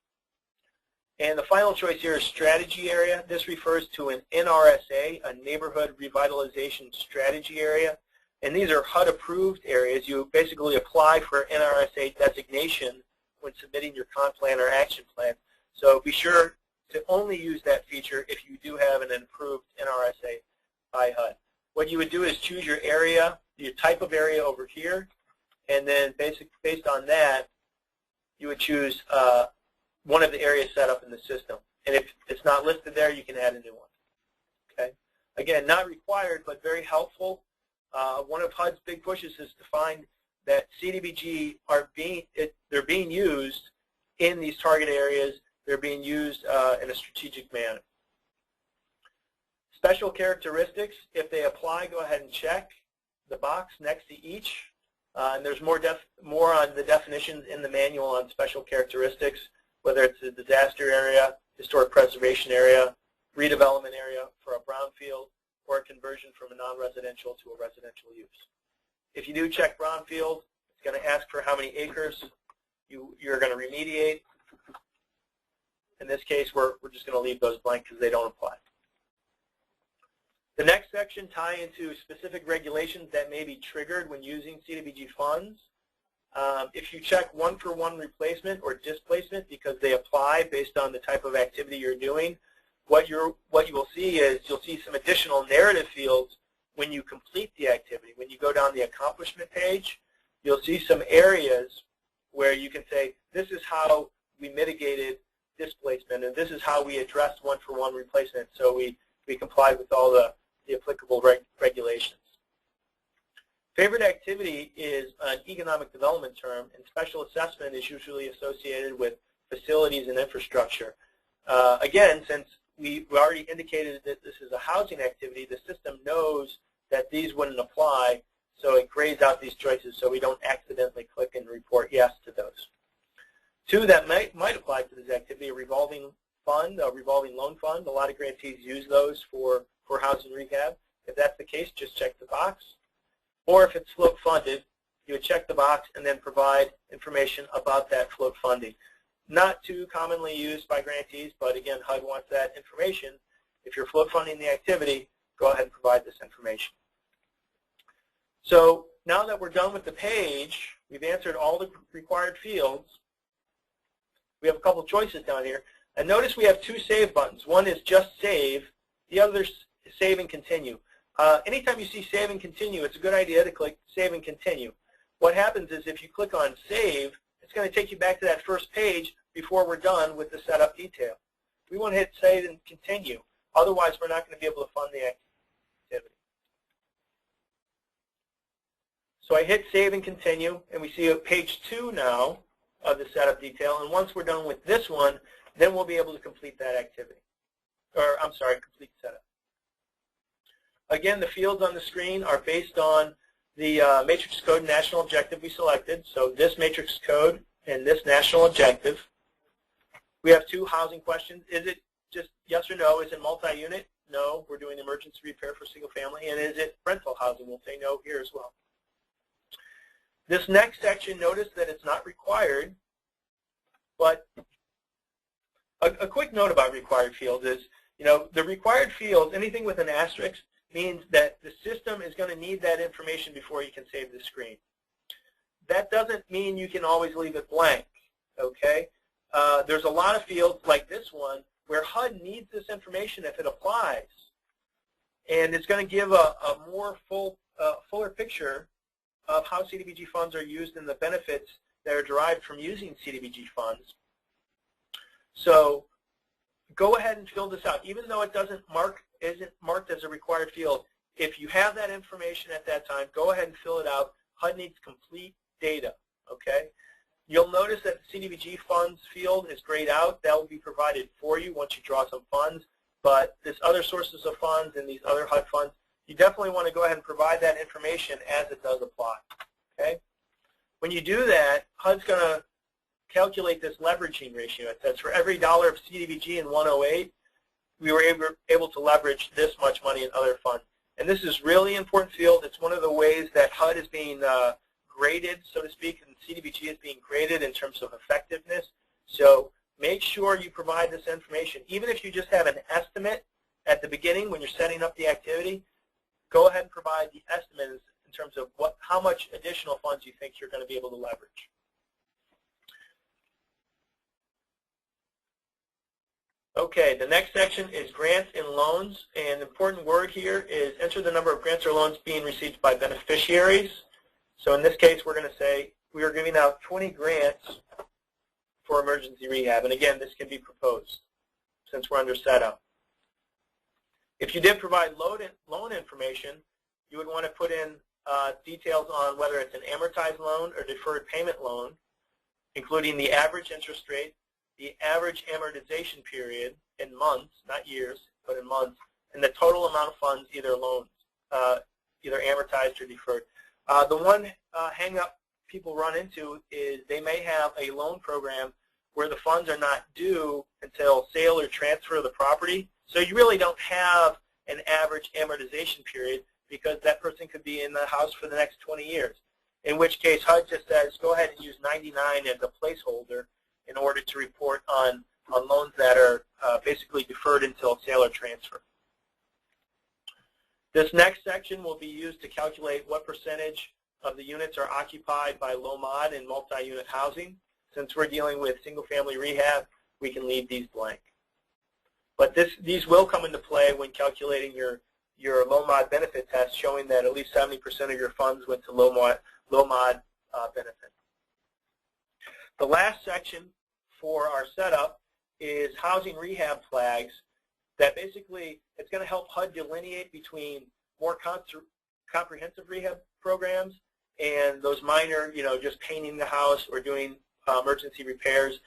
And the final choice here is strategy area. This refers to an NRSA, a Neighborhood Revitalization Strategy Area. And these are HUD-approved areas. You basically apply for NRSA designation when submitting your comp plan or action plan. So be sure to only use that feature if you do have an approved NRSA by HUD. What you would do is choose your area, your type of area over here, and then based on that, you would choose one of the areas set up in the system. And if it's not listed there, you can add a new one. Okay. Again, not required, but very helpful. One of HUD's big pushes is to find that CDBG they're being used in these target areas they're being used in a strategic manner. Special characteristics, if they apply, go ahead and check the box next to each. And there's more on the definitions in the manual on special characteristics, whether it's a disaster area, historic preservation area, redevelopment area for a brownfield, or a conversion from a non-residential to a residential use. If you do check brownfield, it's going to ask for how many acres you're going to remediate. In this case, we're just going to leave those blank because they don't apply. The next section tie into specific regulations that may be triggered when using CDBG funds. If you check one-for-one replacement or displacement because they apply based on the type of activity you're doing, what you will see is you'll see some additional narrative fields when you complete the activity. When you go down the accomplishment page, you'll see some areas where you can say, this is how we mitigated displacement, and this is how we addressed one-for-one replacement, so we complied with all the applicable regulations. Favored activity is an economic development term, and special assessment is usually associated with facilities and infrastructure. Again, since we already indicated that this is a housing activity, the system knows that these wouldn't apply, so it grades out these choices so we don't accidentally click and report yes to those. Two that might apply to this activity, a revolving fund, a revolving loan fund. A lot of grantees use those for housing rehab. If that's the case, just check the box. Or if it's float funded, you would check the box and then provide information about that float funding. Not too commonly used by grantees, but again, HUD wants that information. If you're float funding the activity, go ahead and provide this information. So now that we're done with the page, we've answered all the required fields. We have a couple choices down here. And notice we have two save buttons. One is just save. The other is save and continue. Anytime you see save and continue, it's a good idea to click save and continue. What happens is if you click on save, it's going to take you back to that first page before we're done with the setup detail. We want to hit save and continue. Otherwise, we're not going to be able to fund the activity. So I hit save and continue, and we see page 2 now of the setup detail. And once we're done with this one, then we'll be able to complete that activity. Or, I'm sorry, complete setup. Again, the fields on the screen are based on the matrix code national objective we selected. So this matrix code and this national objective. We have two housing questions. Is it just yes or no? Is it multi-unit? No, we're doing emergency repair for single family. And is it rental housing? We'll say no here as well. This next section, notice that it's not required, but a quick note about required fields is, the required fields, anything with an asterisk, means that the system is going to need that information before you can save the screen. That doesn't mean you can always leave it blank, okay? There's a lot of fields like this one where HUD needs this information if it applies. And it's going to give a more fuller picture of how CDBG funds are used and the benefits that are derived from using CDBG funds. So go ahead and fill this out. Even though it isn't marked as a required field, if you have that information at that time, go ahead and fill it out. HUD needs complete data, okay? You'll notice that the CDBG funds field is grayed out. That will be provided for you once you draw some funds. But this other sources of funds and these other HUD funds, you definitely want to go ahead and provide that information as it does apply, okay? When you do that, HUD's going to calculate this leveraging ratio. It says for every dollar of CDBG in 108, we were able to leverage this much money in other funds. And this is really important field. It's one of the ways that HUD is being graded, so to speak, and CDBG is being graded in terms of effectiveness. So make sure you provide this information. Even if you just have an estimate at the beginning when you're setting up the activity, go ahead and provide the estimate in terms of how much additional funds you think you're going to be able to leverage. Okay, the next section is grants and loans, and the important word here is enter the number of grants or loans being received by beneficiaries. So in this case, we're going to say we are giving out 20 grants for emergency rehab, and again, this can be proposed since we're under setup. If you did provide loan information, you would want to put in details on whether it's an amortized loan or deferred payment loan, including the average interest rate, the average amortization period in months, not years, but in months, and the total amount of funds either loans, either amortized or deferred. The one hang-up people run into is they may have a loan program where the funds are not due until sale or transfer of the property. So you really don't have an average amortization period because that person could be in the house for the next 20 years. In which case HUD just says go ahead and use 99 as a placeholder in order to report on loans that are basically deferred until sale or transfer. This next section will be used to calculate what percentage of the units are occupied by low mod and multi-unit housing. Since we're dealing with single-family rehab, we can leave these blank. But these will come into play when calculating your low mod benefit test, showing that at least 70% of your funds went to low mod benefit. The last section for our setup is housing rehab flags that basically it's going to help HUD delineate between more comprehensive rehab programs and those minor, just painting the house or doing emergency repairs.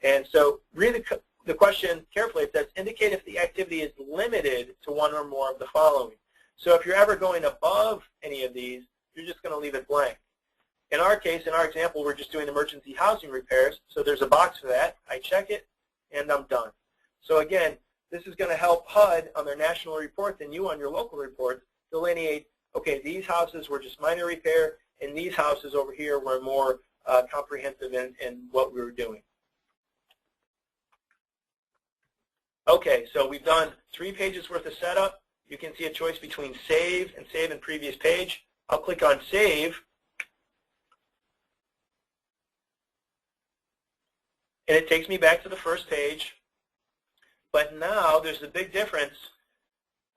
And so read the question carefully. It says, indicate if the activity is limited to one or more of the following. So if you're ever going above any of these, you're just going to leave it blank. In our case, in our example, we're just doing emergency housing repairs, so there's a box for that. I check it, and I'm done. So again, this is going to help HUD on their national reports and you on your local reports delineate, okay, these houses were just minor repair, and these houses over here were more comprehensive in what we were doing. Okay, so we've done 3 pages worth of setup. You can see a choice between save and save in previous page. I'll click on save. And it takes me back to the first page. But now there's a big difference.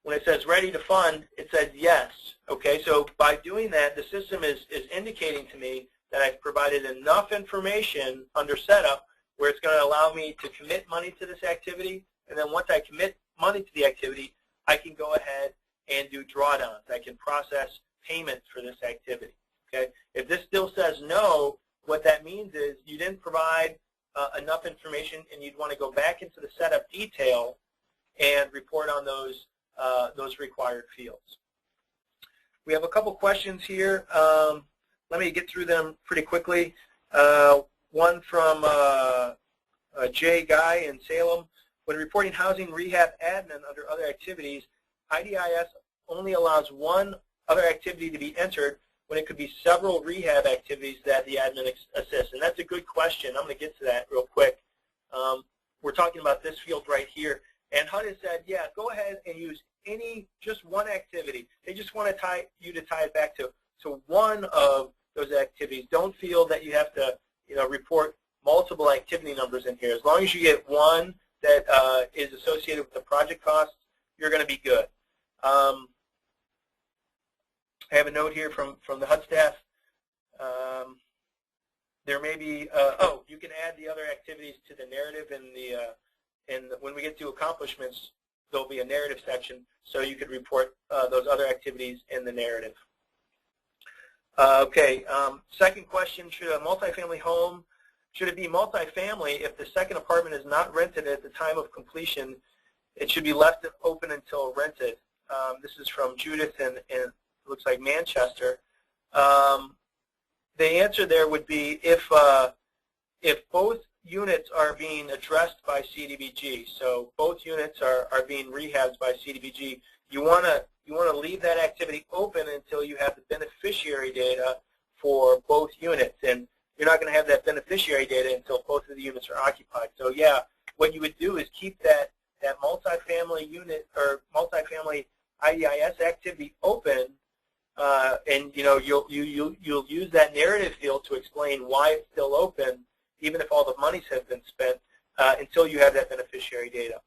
When it says ready to fund, it says yes. Okay, so by doing that, the system is indicating to me that I've provided enough information under setup where it's going to allow me to commit money to this activity. And then once I commit money to the activity, I can go ahead and do drawdowns. I can process payments for this activity. Okay, if this still says no, what that means is you didn't provide enough information, and you'd want to go back into the setup detail and report on those required fields. We have a couple questions here. Let me get through them pretty quickly. One from Jay Guy in Salem. When reporting housing rehab admin under other activities, IDIS only allows one other activity to be entered when it could be several rehab activities that the admin assists. And that's a good question. I'm going to get to that real quick. We're talking about this field right here. And HUD has said, yeah, go ahead and use just one activity. They just want to tie it back to one of those activities. Don't feel that you have to report multiple activity numbers in here. As long as you get one that is associated with the project costs, you're going to be good. I have a note here from the HUD staff. There may be, you can add the other activities to the narrative and when we get to accomplishments, there'll be a narrative section, so you could report those other activities in the narrative. Okay, second question, should a multifamily home, should it be multifamily if the second apartment is not rented at the time of completion? It should be left open until rented. This is from Judith and it looks like Manchester. The answer there would be if both units are being addressed by CDBG, so both units are being rehabbed by CDBG, you want to leave that activity open until you have the beneficiary data for both units, and you're not going to have that beneficiary data until both of the units are occupied. So yeah, what you would do is keep that multifamily unit or multifamily IDIS activity open, and you'll use that narrative field to explain why it's still open, even if all the monies have been spent, until you have that beneficiary data.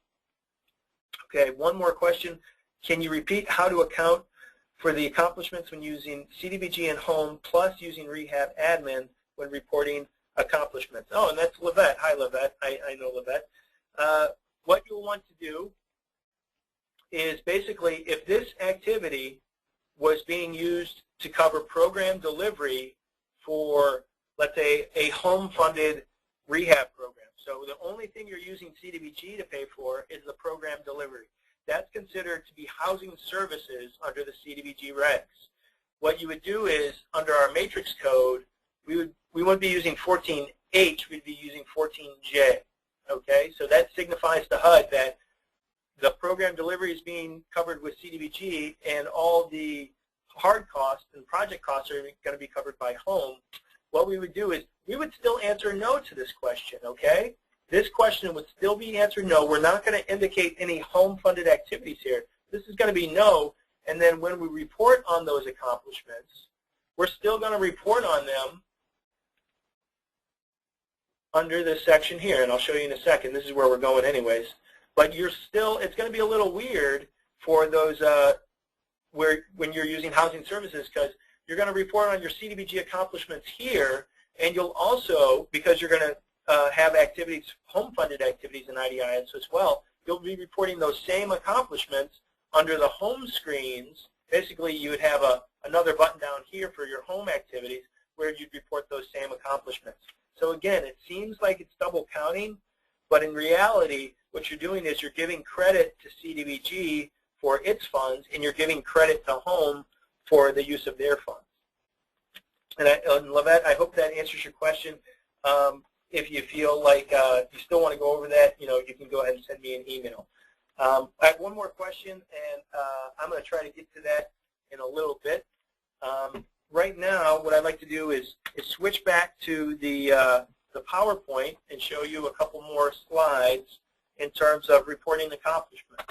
Okay, one more question. Can you repeat how to account for the accomplishments when using CDBG and home plus using rehab admin when reporting accomplishments? Oh, and that's Livette. Hi, Livette. I know Livette. What you'll want to do is basically if this activity was being used to cover program delivery for, let's say, a home-funded rehab program. So the only thing you're using CDBG to pay for is the program delivery. That's considered to be housing services under the CDBG regs. What you would do is, under our matrix code, we wouldn't be using 14H, we'd be using 14J. Okay, so that signifies to HUD that the program delivery is being covered with CDBG, and all the hard costs and project costs are going to be covered by home. What we would do is we would still answer no to this question, okay? This question would still be answered no. We're not going to indicate any home-funded activities here. This is going to be no, and then when we report on those accomplishments, we're still going to report on them under this section here, and I'll show you in a second. This is where we're going anyways. But you're still, it's going to be a little weird for those when you're using housing services, because you're going to report on your CDBG accomplishments here, and you'll also, because you're going to have activities, home-funded activities in IDIS as well, you'll be reporting those same accomplishments under the home screens. Basically, you would have another button down here for your home activities where you'd report those same accomplishments. So again, it seems like it's double counting, but in reality, what you're doing is you're giving credit to CDBG for its funds, and you're giving credit to home for the use of their funds. And Lavette, I hope that answers your question. If you feel like you still want to go over that, you can go ahead and send me an email. I have one more question, and I'm going to try to get to that in a little bit. Right now, what I'd like to do is switch back to the PowerPoint and show you a couple more slides in terms of reporting accomplishments.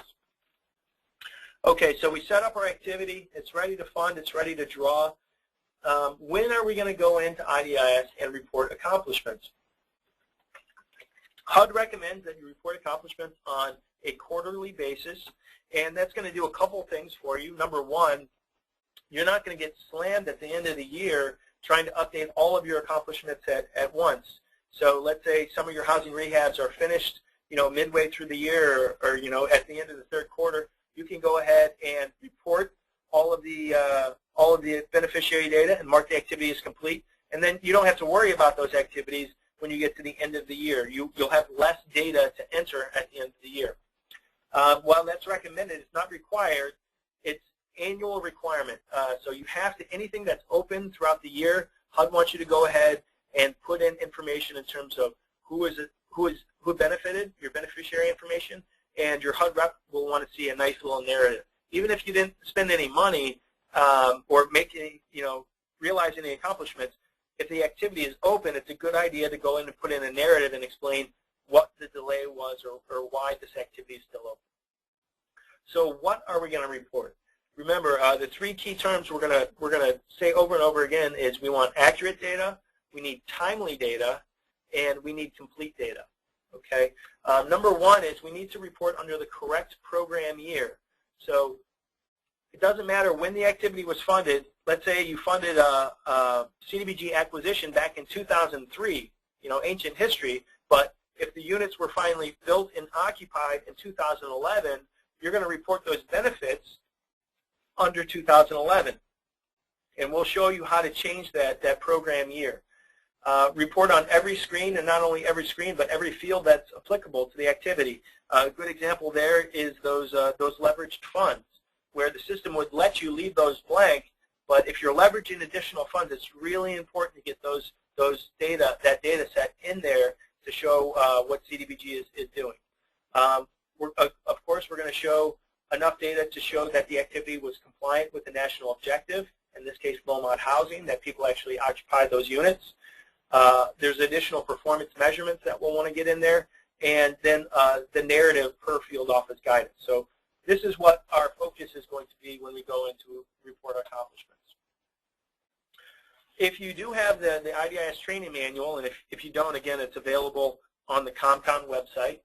Okay, so we set up our activity. It's ready to fund. It's ready to draw. When are we going to go into IDIS and report accomplishments? HUD recommends that you report accomplishments on a quarterly basis, and that's going to do a couple things for you. Number one, you're not going to get slammed at the end of the year trying to update all of your accomplishments at once. So let's say some of your housing rehabs are finished, midway through the year, or at the end of the third quarter. You can go ahead and report all of the beneficiary data and mark the activity as complete, and then you don't have to worry about those activities when you get to the end of the year. You'll have less data to enter at the end of the year. While that's recommended, it's not required. It's annual requirement. So you have to, anything that's open throughout the year, HUD wants you to go ahead and put in information in terms of who benefited, your beneficiary information, and your HUD rep will want to see a nice little narrative. Even if you didn't spend any money or make any, realize any accomplishments, if the activity is open, it's a good idea to go in and put in a narrative and explain what the delay was or why this activity is still open. So what are we going to report? Remember, the three key terms we're gonna say over and over again is we want accurate data, we need timely data, and we need complete data. Okay. Number one is we need to report under the correct program year. So it doesn't matter when the activity was funded. Let's say you funded a CDBG acquisition back in 2003, ancient history, but if the units were finally built and occupied in 2011, you're going to report those benefits under 2011. And we'll show you how to change that program year. Report on every screen, and not only every screen, but every field that's applicable to the activity. A good example there is those leveraged funds, where the system would let you leave those blank, but if you're leveraging additional funds, it's really important to get that data set in there to show what CDBG is doing. Of course, we're going to show enough data to show that the activity was compliant with the national objective, in this case low-mod housing, that people actually occupy those units. There's additional performance measurements that we'll want to get in there, and then the narrative per field office guidance. So this is what our focus is going to be when we go into report accomplishments. If you do have the IDIS training manual, and if you don't, again, it's available on the ComCon website.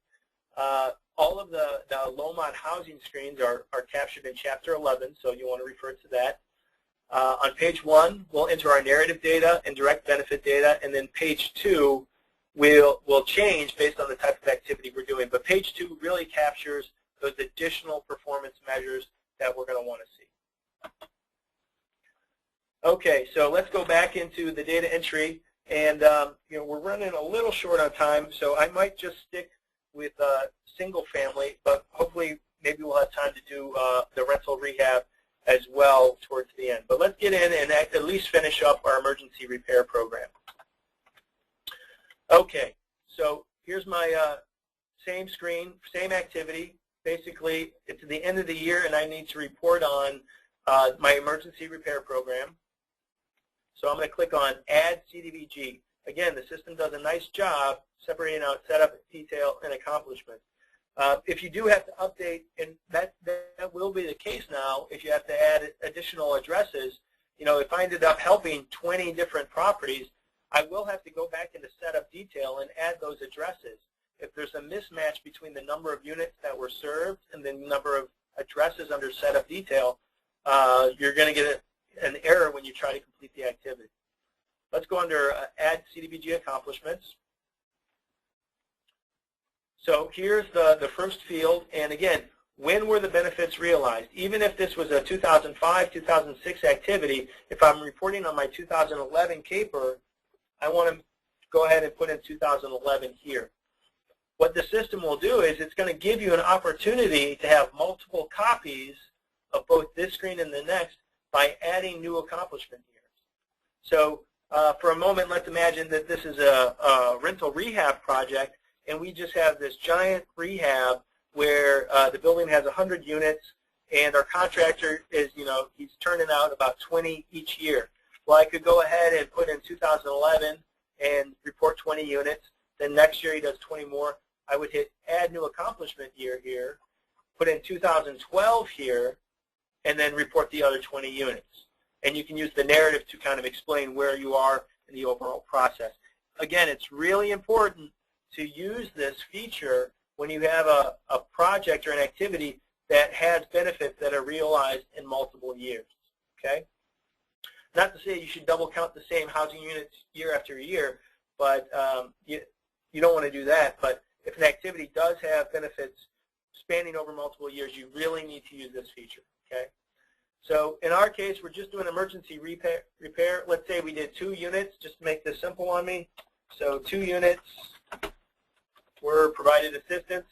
All of the low-mod housing screens are captured in Chapter 11, so you want to refer to that. On page 1, we'll enter our narrative data and direct benefit data, and then page 2 will change based on the type of activity we're doing. But page 2 really captures those additional performance measures that we're going to want to see. Okay, so let's go back into the data entry. And you know, we're running a little short on time, so I might just stick with single family, but hopefully maybe we'll have time to do the rental rehab as well towards the end. But let's get in and at least finish up our emergency repair program. Okay, so here's my same screen, same activity. Basically, it's the end of the year and I need to report on my emergency repair program. So I'm going to click on Add CDBG. Again, the system does a nice job separating out setup, detail, and accomplishment. If you do have to update, and that will be the case now, if you have to add additional addresses, you know, if I ended up helping 20 different properties, I will have to go back into setup detail and add those addresses. If there's a mismatch between the number of units that were served and the number of addresses under setup detail, you're going to get an error when you try to complete the activity. Let's go under Add CDBG Accomplishments. So here's the first field, and again, when were the benefits realized? Even if this was a 2005, 2006 activity, if I'm reporting on my 2011 CAPER, I want to go ahead and put in 2011 here. What the system will do is it's going to give you an opportunity to have multiple copies of both this screen and the next by adding new accomplishment years. So for a moment, let's imagine that this is a rental rehab project, and we just have this giant rehab where the building has 100 units, and our contractor is, you know, he's turning out about 20 each year. Well, I could go ahead and put in 2011 and report 20 units. Then next year he does 20 more. I would hit Add New Accomplishment Year here, put in 2012 here, and then report the other 20 units. And you can use the narrative to kind of explain where you are in the overall process. Again, it's really important to use this feature when you have a project or an activity that has benefits that are realized in multiple years. Okay? Not to say you should double count the same housing units year after year, but you don't want to do that. But if an activity does have benefits spanning over multiple years, you really need to use this feature. Okay? So in our case, we're just doing emergency repair. Let's say we did 2 units, just to make this simple on me. So 2 units were provided assistance.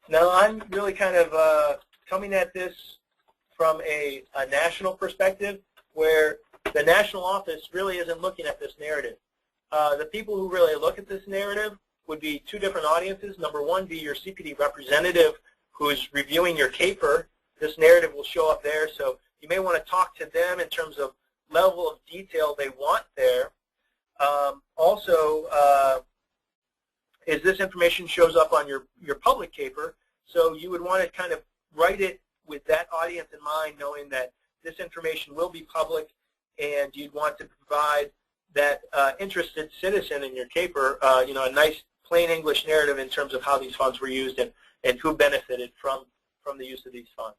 Now I'm really kind of coming at this from a national perspective, where the national office really isn't looking at this narrative. The people who really look at this narrative would be 2 different audiences. Number one, be your CPD representative who's reviewing your CAPER. This narrative will show up there, so you may want to talk to them in terms of level of detail they want there. Also, is this information shows up on your public CAPER, so you would want to kind of write it with that audience in mind, knowing that this information will be public, and you'd want to provide that interested citizen in your CAPER, you know, a nice plain English narrative in terms of how these funds were used and who benefited from the use of these funds.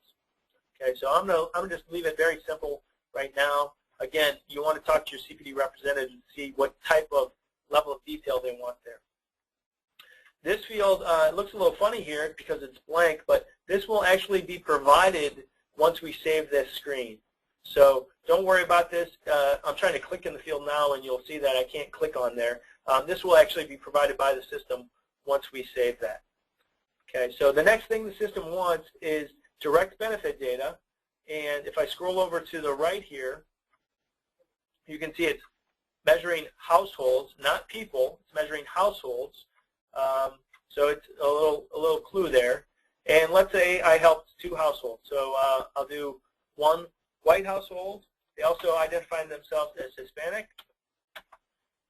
Okay, so I'm gonna just leave it very simple right now. Again, you want to talk to your CPD representative and see what type of level of detail they want there. This field looks a little funny here because it's blank, but this will actually be provided once we save this screen. So don't worry about this. I'm trying to click in the field now, and you'll see that I can't click on there. This will actually be provided by the system once we save that. Okay, so the next thing the system wants is direct benefit data. And if I scroll over to the right here, you can see it's measuring households, not people. It's measuring households. So it's a little clue there. And let's say I helped 2 households. So I'll do 1 white household. They also identify themselves as Hispanic.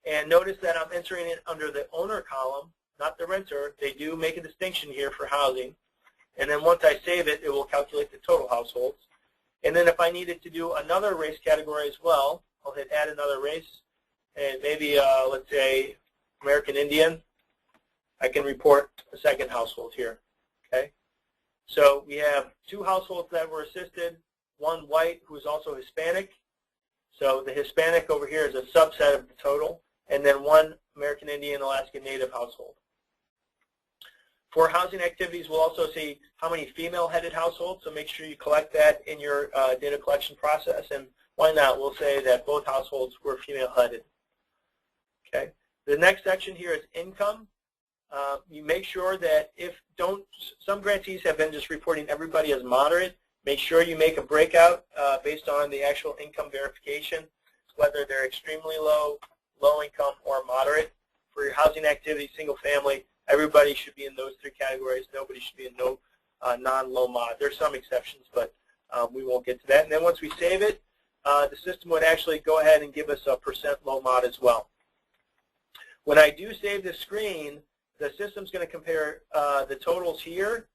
And notice that I'm entering it under the owner column, not the renter. They do make a distinction here for housing. And then once I save it, it will calculate the total households. And then if I needed to do another race category as well, I'll hit Add Another Race. And maybe, let's say, American Indian. I can report a 2nd household here. Okay? So we have 2 households that were assisted, 1 white who is also Hispanic. So the Hispanic over here is a subset of the total. And then 1 American Indian Alaska Native household. For housing activities, we'll also see how many female-headed households, so make sure you collect that in your data collection process. And why not? We'll say that both households were female-headed. Okay. The next section here is income. You make sure that some grantees have been just reporting everybody as moderate. Make sure you make a breakout based on the actual income verification, whether they're extremely low, low income, or moderate. For your housing activity, single family, everybody should be in those three categories. Nobody should be in no non-low mod. There's some exceptions, but we won't get to that. And then once we save it, the system would actually go ahead and give us a % low mod as well. When I do save the screen, the system's going to compare the totals here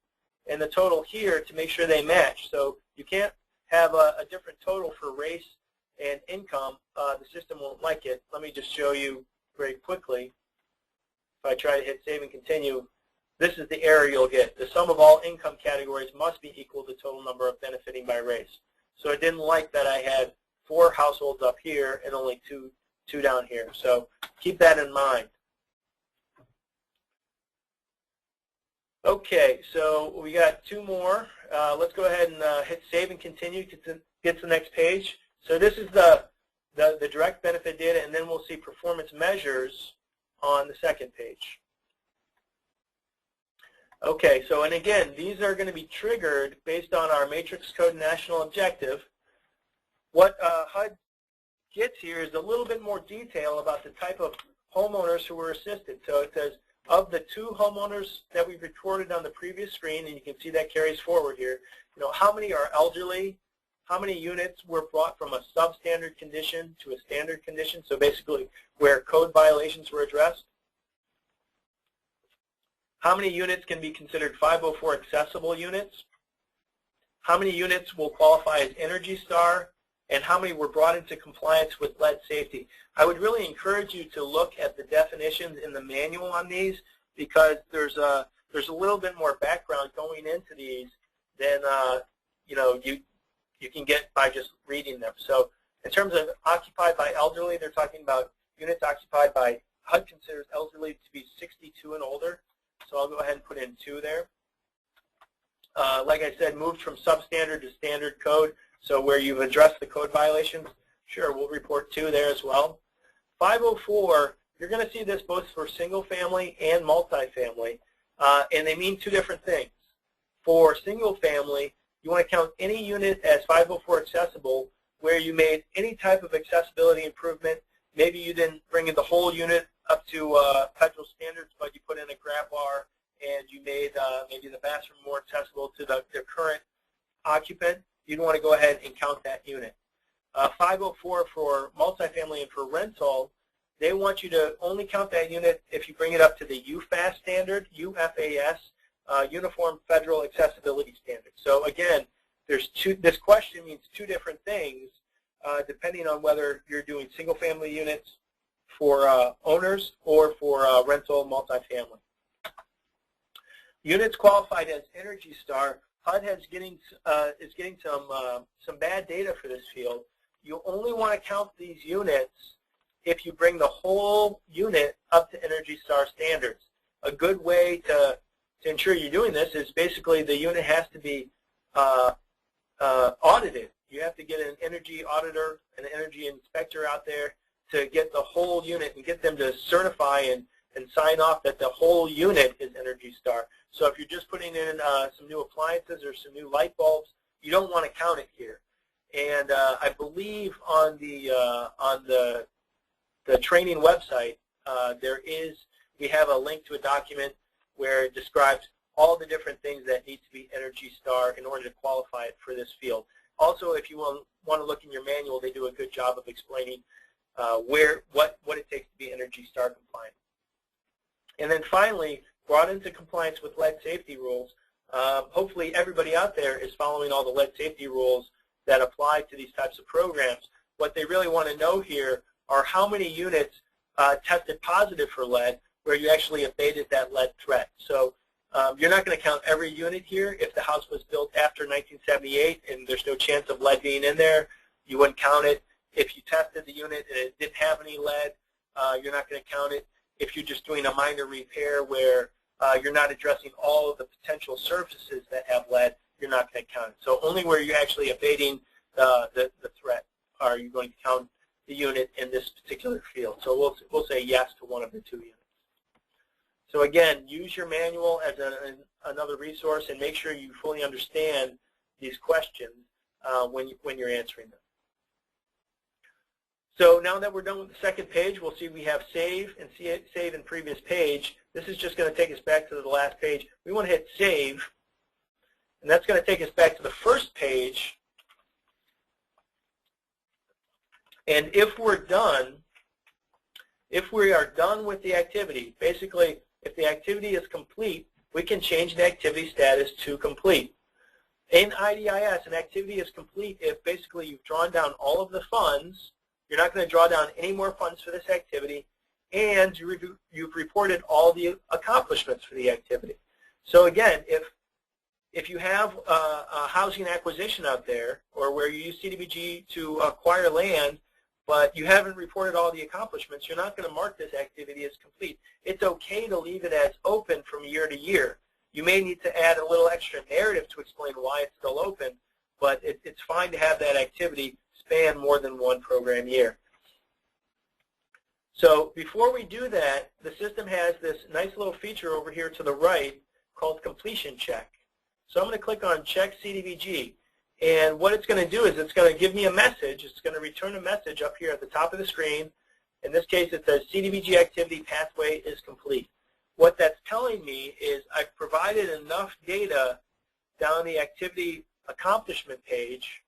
and the total here to make sure they match. So you can't have a different total for race and income. The system won't like it. Let me just show you very quickly. If I try to hit save and continue, this is the error you'll get. The sum of all income categories must be equal to the total number of benefiting by race. So it didn't like that I had 4 households up here and only two down here. So keep that in mind. Okay, so we got 2 more. Let's go ahead and hit save and continue to get to the next page. So this is the direct benefit data, and then we'll see performance measures on the second page. Okay, so and again, these are going to be triggered based on our matrix code national objective. What HUD gets here is a little bit more detail about the type of homeowners who were assisted. So it says, of the 2 homeowners that we recorded on the previous screen, and you can see that carries forward here, how many are elderly, how many units were brought from a substandard condition to a standard condition, so basically where code violations were addressed. How many units can be considered 504 accessible units? How many units will qualify as Energy Star? And how many were brought into compliance with lead safety? I would really encourage you to look at the definitions in the manual on these, because there's a little bit more background going into these than you can get by just reading them. So in terms of occupied by elderly, they're talking about units occupied by, HUD considers elderly to be 62 and older. So I'll go ahead and put in 2 there. Like I said, moved from substandard to standard code. So where you've addressed the code violations, sure, we'll report 2 there as well. 504, you're going to see this both for single family and multifamily, and they mean 2 different things. For single family, you want to count any unit as 504 accessible where you made any type of accessibility improvement. Maybe you didn't bring in the whole unit up to federal standards, but you put in a grab bar and you made maybe the bathroom more accessible to the current occupant. You'd want to go ahead and count that unit. 504 for multifamily and for rental, they want you to only count that unit if you bring it up to the UFAS standard, UFAS, Uniform Federal Accessibility Standard. So again, this question means 2 different things depending on whether you're doing single-family units for owners or for rental multifamily. Units qualified as Energy Star, HUD is getting some bad data for this field. You only want to count these units if you bring the whole unit up to Energy Star standards. A good way to ensure you're doing this is basically the unit has to be audited. You have to get an energy auditor, an energy inspector out there to get the whole unit and get them to certify and sign off that the whole unit is Energy Star. So if you're just putting in some new appliances or some new light bulbs, you don't want to count it here. And I believe on the training website we have a link to a document where it describes all the different things that need to be Energy Star in order to qualify it for this field. Also, if you want to look in your manual, they do a good job of explaining what it takes to be Energy Star compliant. And then finally, brought into compliance with lead safety rules. Hopefully everybody out there is following all the lead safety rules that apply to these types of programs. What they really want to know here are how many units tested positive for lead where you actually abated that lead threat. So you're not going to count every unit here. If the house was built after 1978 and there's no chance of lead being in there, you wouldn't count it. If you tested the unit and it didn't have any lead, you're not going to count it. If you're just doing a minor repair where you're not addressing all of the potential services that have lead, you're not going to count it. So only where you're actually abating the threat are you going to count the unit in this particular field. So we'll say yes to one of the two units. So again, use your manual as another resource and make sure you fully understand these questions when you're answering them. So now that we're done with the second page, we'll see we have save and save in previous page. This is just going to take us back to the last page. We want to hit save, and that's going to take us back to the first page. And if we are done with the activity, basically if the activity is complete, we can change the activity status to complete. In IDIS, an activity is complete if basically you've drawn down all of the funds. You're not going to draw down any more funds for this activity, and you've reported all the accomplishments for the activity. So again, if you have a housing acquisition out there, or where you use CDBG to acquire land, but you haven't reported all the accomplishments, you're not going to mark this activity as complete. It's okay to leave it as open from year to year. You may need to add a little extra narrative to explain why it's still open, but it's fine to have that activity span more than one program year. So before we do that, the system has this nice little feature over here to the right called completion check. So I'm going to click on check CDBG. And what it's going to do is it's going to give me a message. It's going to return a message up here at the top of the screen. In this case, it says CDBG activity pathway is complete. What that's telling me is I've provided enough data down the activity accomplishment page,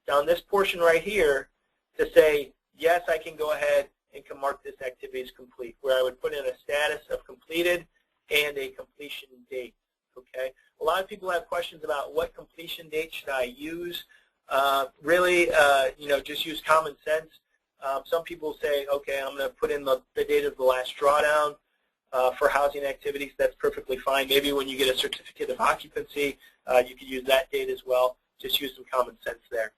down this portion right here, to say, yes, I can go ahead and can mark this activity as complete, where I would put in a status of completed and a completion date. Okay. A lot of people have questions about what completion date should I use. Really, just use common sense. Some people say, okay, I'm going to put in the date of the last drawdown for housing activities. That's perfectly fine. Maybe when you get a certificate of occupancy, you could use that date as well. Just use some common sense there.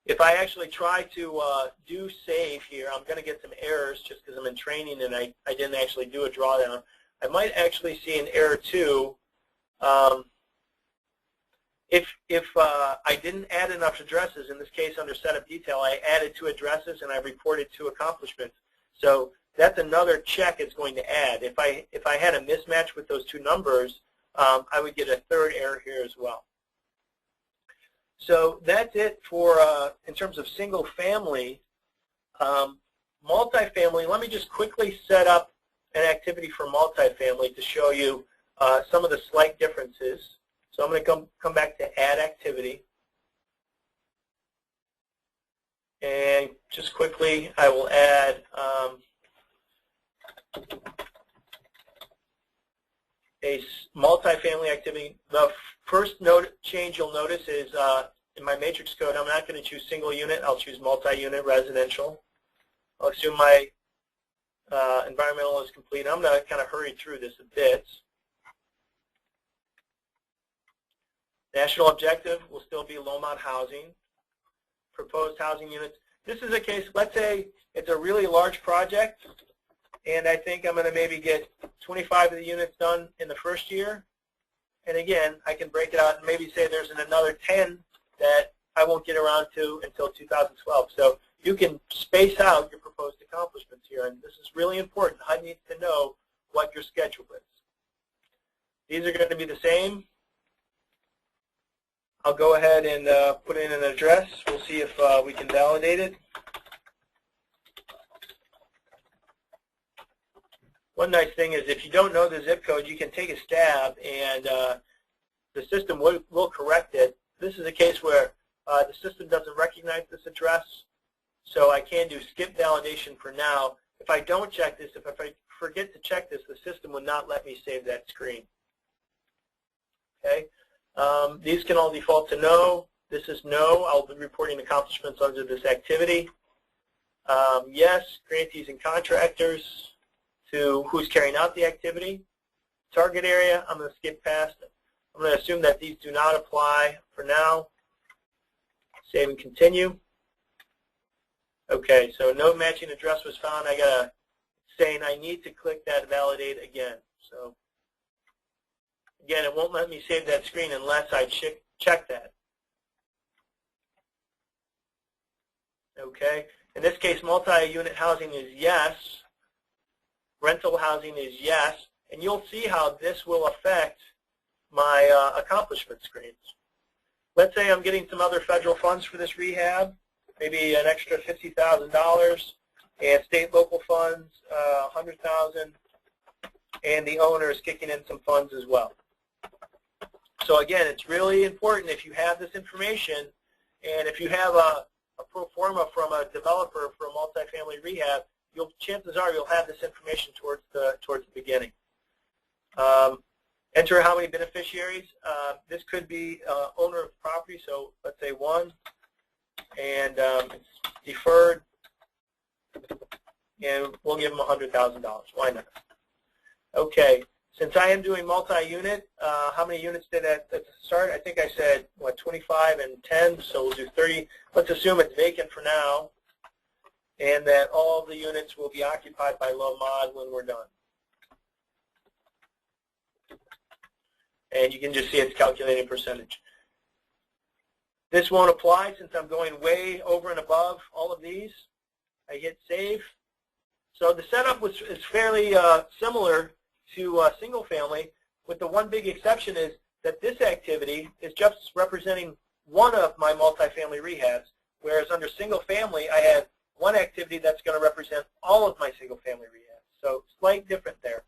If I actually try to do save here, I'm going to get some errors just because I'm in training and I didn't actually do a drawdown. I might actually see an error too. If I didn't add enough addresses, in this case under setup detail, I added 2 addresses and I reported 2 accomplishments. So that's another check it's going to add. If I had a mismatch with those 2 numbers, I would get a 3rd error here as well. So that's it for in terms of single family. Multifamily, let me just quickly set up an activity for multifamily to show you some of the slight differences. So I'm going to come back to add activity. And just quickly, I will add a multifamily activity. The first change you'll notice is in my matrix code, I'm not going to choose single unit. I'll choose multi-unit residential. I'll assume my environmental is complete. I'm going to kind of hurry through this a bit. National objective will still be low-mod housing. Proposed housing units. This is a case, let's say it's a really large project, and I think I'm going to maybe get 25 of the units done in the first year. And again, I can break it out and maybe say there's another 10 that I won't get around to until 2012. So you can space out your proposed accomplishments here, and this is really important. I need to know what your schedule is. These are going to be the same. I'll go ahead and put in an address. We'll see if we can validate it. One nice thing is if you don't know the zip code, you can take a stab and the system will correct it. This is a case where the system doesn't recognize this address, so I can do skip validation for now. If I don't check this, if I forget to check this, the system would not let me save that screen. Okay. These can all default to no. This is no. I'll be reporting accomplishments under this activity. Yes, grantees and contractors to who's carrying out the activity. Target area, I'm going to skip past. I'm going to assume that these do not apply for now. Save and continue. Okay, so no matching address was found. I got to saying I need to click that validate again. So Again, it won't let me save that screen unless I check that. Okay. In this case, multi-unit housing is yes. Rental housing is yes. And you'll see how this will affect my accomplishment screens. Let's say I'm getting some other federal funds for this rehab, maybe an extra $50,000, and state local funds, $100,000, and the owner is kicking in some funds as well. So again, it's really important if you have this information, and if you have a pro forma from a developer for a multifamily rehab, chances are you'll have this information towards the beginning. Enter how many beneficiaries. This could be owner of property, so let's say 1, and it's deferred, and we'll give them $100,000. Why not? Okay, since I am doing multi-unit, how many units did at the start? I think I said, what, 25 and 10, so we'll do 30. Let's assume it's vacant for now, and that all of the units will be occupied by low mod when we're done. And you can just see it's calculating percentage. This won't apply since I'm going way over and above all of these. I hit save. So the setup is fairly similar to single family, with the one big exception is that this activity is just representing one of my multifamily rehabs, whereas under single family I have one activity that's going to represent all of my single family rehabs. So slight difference there.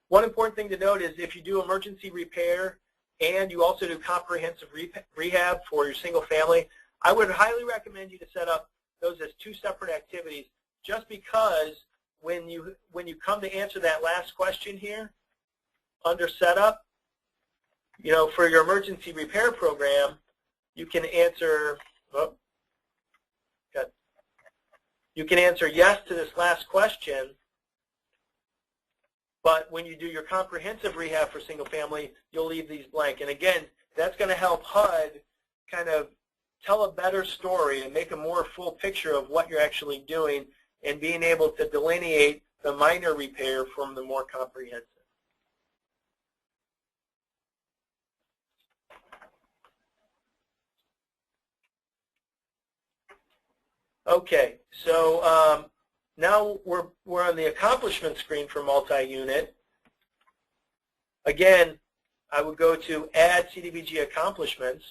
One important thing to note is if you do emergency repair and you also do comprehensive rehab for your single family, I would highly recommend you to set up those as 2 separate activities, just because when you come to answer that last question here under setup, you know, for your emergency repair program, you can answer yes to this last question. But when you do your comprehensive rehab for single family, you'll leave these blank. And again, that's going to help HUD kind of tell a better story and make a more full picture of what you're actually doing and being able to delineate the minor repair from the more comprehensive. Okay, so now we're on the accomplishment screen for multi-unit. Again, I would go to Add CDBG Accomplishments.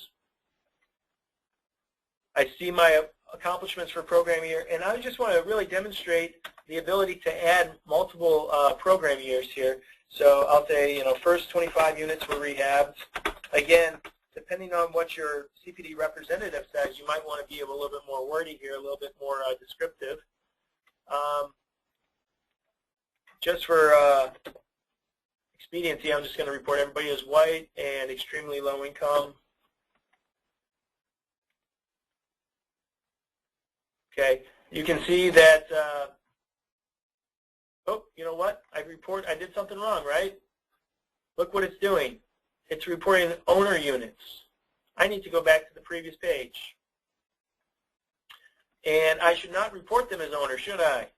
I see my accomplishments for program year, and I just want to really demonstrate the ability to add multiple program years here. So I'll say, you know, first 25 units were rehabbed. Again, depending on what your CPD representative says, you might want to be a little bit more wordy here, a little bit more descriptive. Just for expediency, I'm just going to report everybody as white and extremely low income. Okay, you can see that, oh, you know what? I did something wrong, right? Look what it's doing. It's reporting owner units. I need to go back to the previous page. And I should not report them as owner, should I?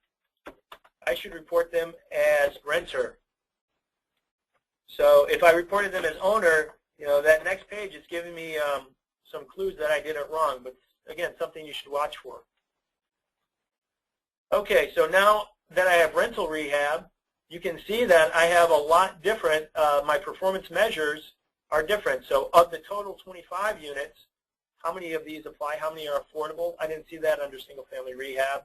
I should report them as renter. So if I reported them as owner, you know, that next page is giving me some clues that I did it wrong, but again, something you should watch for. Okay, so now that I have rental rehab, you can see that I have a lot different, my performance measures are different. So of the total 25 units, how many of these apply? How many are affordable? I didn't see that under single family rehab.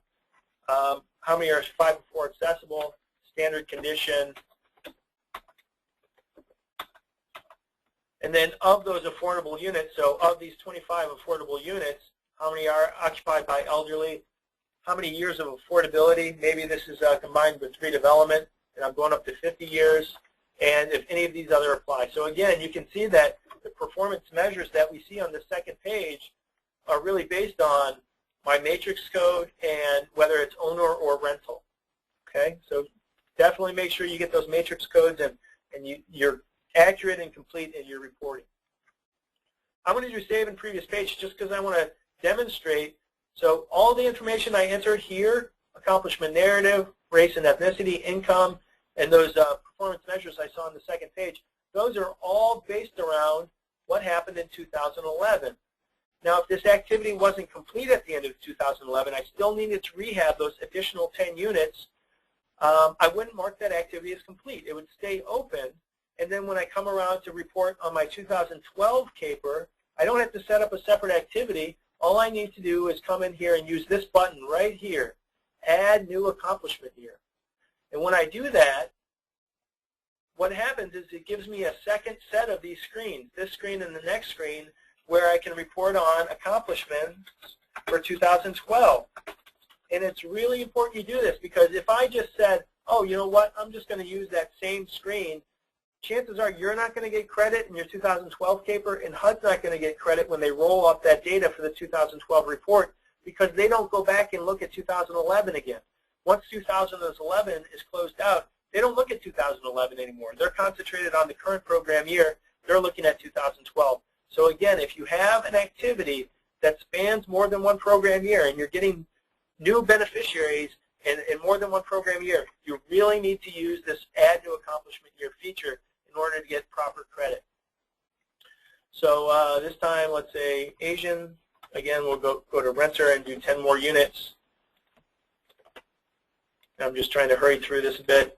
How many are 5 before accessible, standard condition? And then of those affordable units, so of these 25 affordable units, how many are occupied by elderly? How many years of affordability? Maybe this is combined with redevelopment, and I'm going up to 50 years. And if any of these other apply. So again, you can see that the performance measures that we see on the second page are really based on my matrix code and whether it's owner or rental. Okay, so definitely make sure you get those matrix codes and you're accurate and complete in your reporting. I'm going to do save and previous page just because I want to demonstrate. So all the information I entered here, accomplishment narrative, race and ethnicity, income, and those performance measures I saw on the second page, those are all based around what happened in 2011. Now, if this activity wasn't complete at the end of 2011, I still needed to rehab those additional 10 units, I wouldn't mark that activity as complete. It would stay open, and then when I come around to report on my 2012 caper, I don't have to set up a separate activity. All I need to do is come in here and use this button right here, Add New Accomplishment Year. And when I do that, what happens is it gives me a second set of these screens, this screen and the next screen, where I can report on accomplishments for 2012. And it's really important you do this, because if I just said, oh, you know what, I'm just going to use that same screen, chances are you're not going to get credit in your 2012 caper, and HUD's not going to get credit when they roll up that data for the 2012 report, because they don't go back and look at 2011 again. Once 2011 is closed out, they don't look at 2011 anymore. They're concentrated on the current program year. They're looking at 2012. So again, if you have an activity that spans more than one program year and you're getting new beneficiaries in more than one program year, you really need to use this Add New Accomplishment Year feature in order to get proper credit. So this time, let's say Asian. Again, we'll go to renter and do 10 more units. I'm just trying to hurry through this a bit.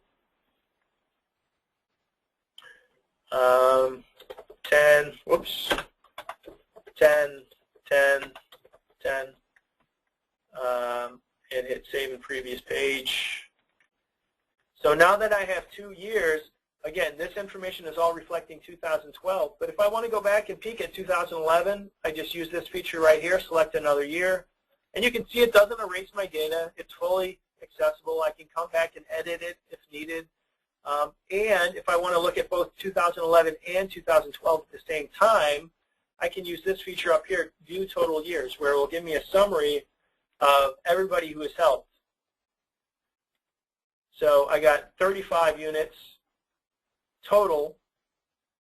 10, whoops, 10, 10, 10, and hit save in previous page. So now that I have 2 years, again, this information is all reflecting 2012, but if I want to go back and peek at 2011, I just use this feature right here, select another year, and you can see it doesn't erase my data. It's fully accessible. I can come back and edit it if needed. And if I want to look at both 2011 and 2012 at the same time, I can use this feature up here, View Total Years, where it will give me a summary of everybody who has helped. So I got 35 units total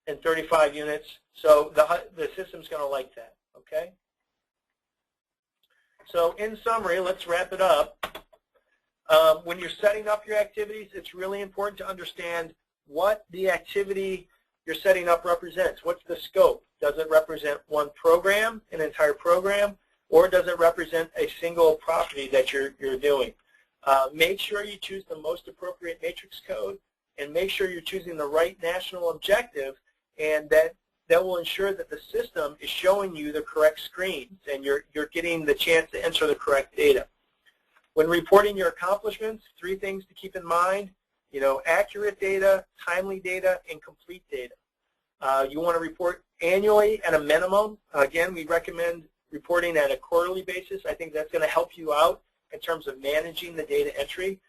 and 35 units. So the system's going to like that, okay? So in summary, let's wrap it up. When you're setting up your activities, it's really important to understand what the activity you're setting up represents. What's the scope? Does it represent one program, an entire program, or does it represent a single property that you're doing? Make sure you choose the most appropriate matrix code, and make sure you're choosing the right national objective, and that will ensure that the system is showing you the correct screens and you're getting the chance to enter the correct data. When reporting your accomplishments, 3 things to keep in mind: accurate data, timely data, and complete data. You want to report annually at a minimum. Again, we recommend reporting at a quarterly basis. I think that's going to help you out in terms of managing the data entry.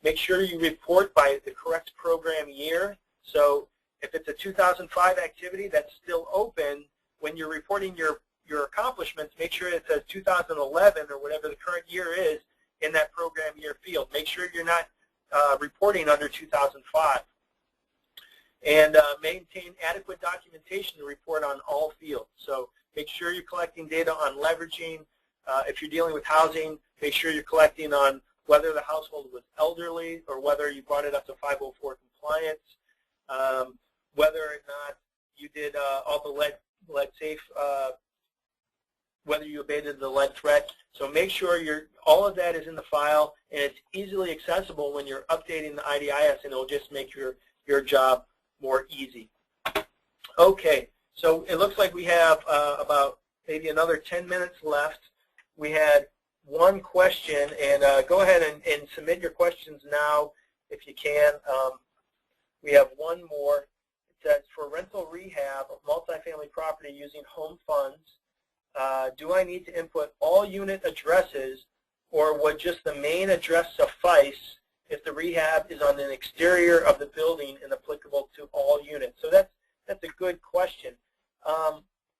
Make sure you report by the correct program year. So if it's a 2005 activity that's still open, when you're reporting your accomplishments, make sure it says 2011 or whatever the current year is in that program year field. Make sure you're not reporting under 2005. And maintain adequate documentation to report on all fields. So make sure you're collecting data on leveraging. If you're dealing with housing, make sure you're collecting on whether the household was elderly or whether you brought it up to 504 compliance, whether or not you did all the lead safe, whether you abated the lead threat. So make sure all of that is in the file, and it's easily accessible when you're updating the IDIS, and it'll just make your job more easy. Okay, so it looks like we have about maybe another 10 minutes left. We had one question, and go ahead and submit your questions now if you can. We have one more. It says, for rental rehab of multifamily property using home funds, do I need to input all unit addresses, or would just the main address suffice if the rehab is on an exterior of the building and applicable to all units? So that's a good question.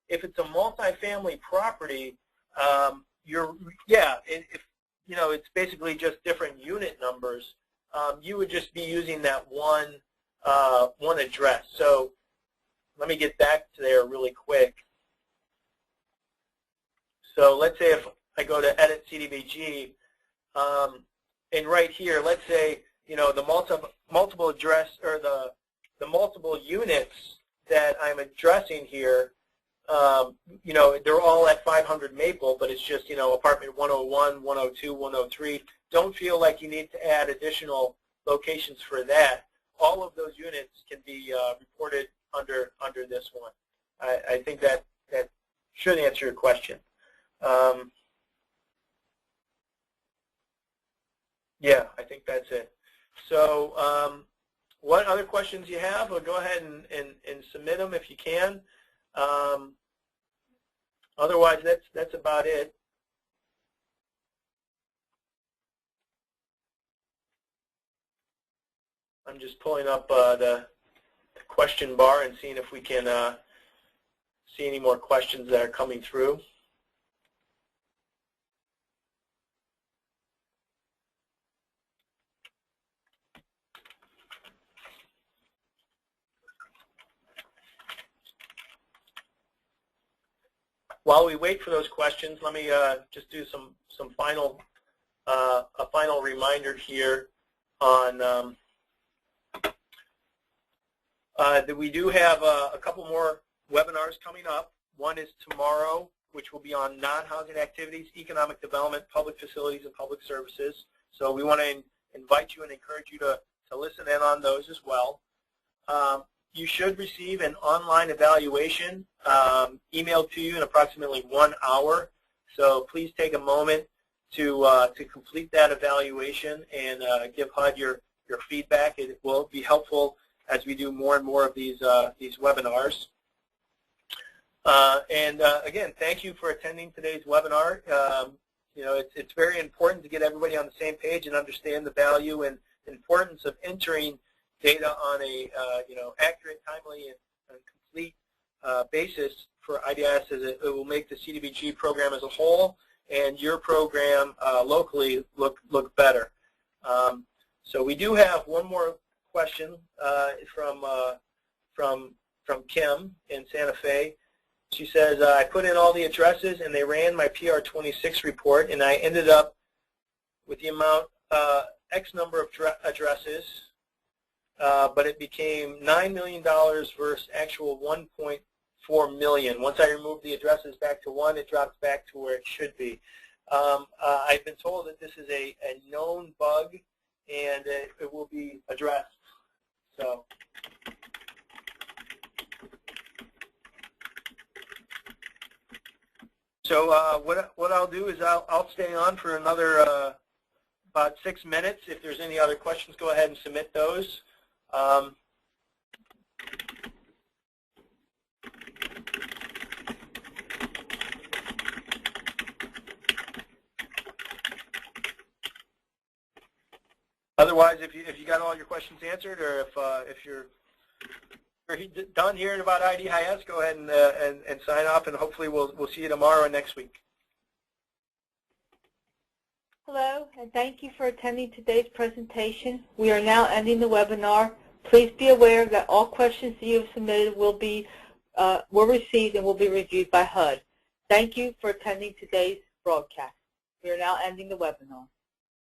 If it's a multifamily property, it's basically just different unit numbers. You would just be using that one address. So let me get back to there really quick. So let's say if I go to Edit CDBG, and right here, let's say the multiple address or the multiple units that I'm addressing here, you know, they're all at 500 Maple, but it's just, you know, apartment 101, 102, 103. Don't feel like you need to add additional locations for that. All of those units can be reported under this one. I think that should answer your question. Yeah, I think that's it. So what other questions you have, well, go ahead and submit them if you can. Otherwise, that's about it. I'm just pulling up the question bar and seeing if we can see any more questions that are coming through. While we wait for those questions, let me just do some final a final reminder here on that we do have a couple more webinars coming up. One is tomorrow, which will be on non-housing activities, economic development, public facilities, and public services. So we want to invite you and encourage you to listen in on those as well. You should receive an online evaluation emailed to you in approximately 1 hour. So please take a moment to complete that evaluation and give HUD your feedback. It will be helpful as we do more and more of these webinars. Again, thank you for attending today's webinar. You know, it's very important to get everybody on the same page and understand the value and importance of entering data on a you know, accurate, timely, and complete basis for IDIS, as it will make the CDBG program as a whole and your program locally look better. So we do have one more question from Kim in Santa Fe. She says, I put in all the addresses and they ran my PR26 report, and I ended up with the amount X number of addresses, but it became $9 million versus actual 1.4 million. Once I removed the addresses back to 1, it drops back to where it should be. I've been told that this is a known bug, and it will be addressed. So what I'll do is I'll stay on for another about 6 minutes. If there's any other questions, go ahead and submit those. Otherwise, if you got all your questions answered, or if you're done hearing about IDIS, go ahead and sign off, and hopefully we'll see you tomorrow and next week. Hello, and thank you for attending today's presentation. We are now ending the webinar. Please be aware that all questions that you have submitted will received and will be reviewed by HUD. Thank you for attending today's broadcast. We are now ending the webinar.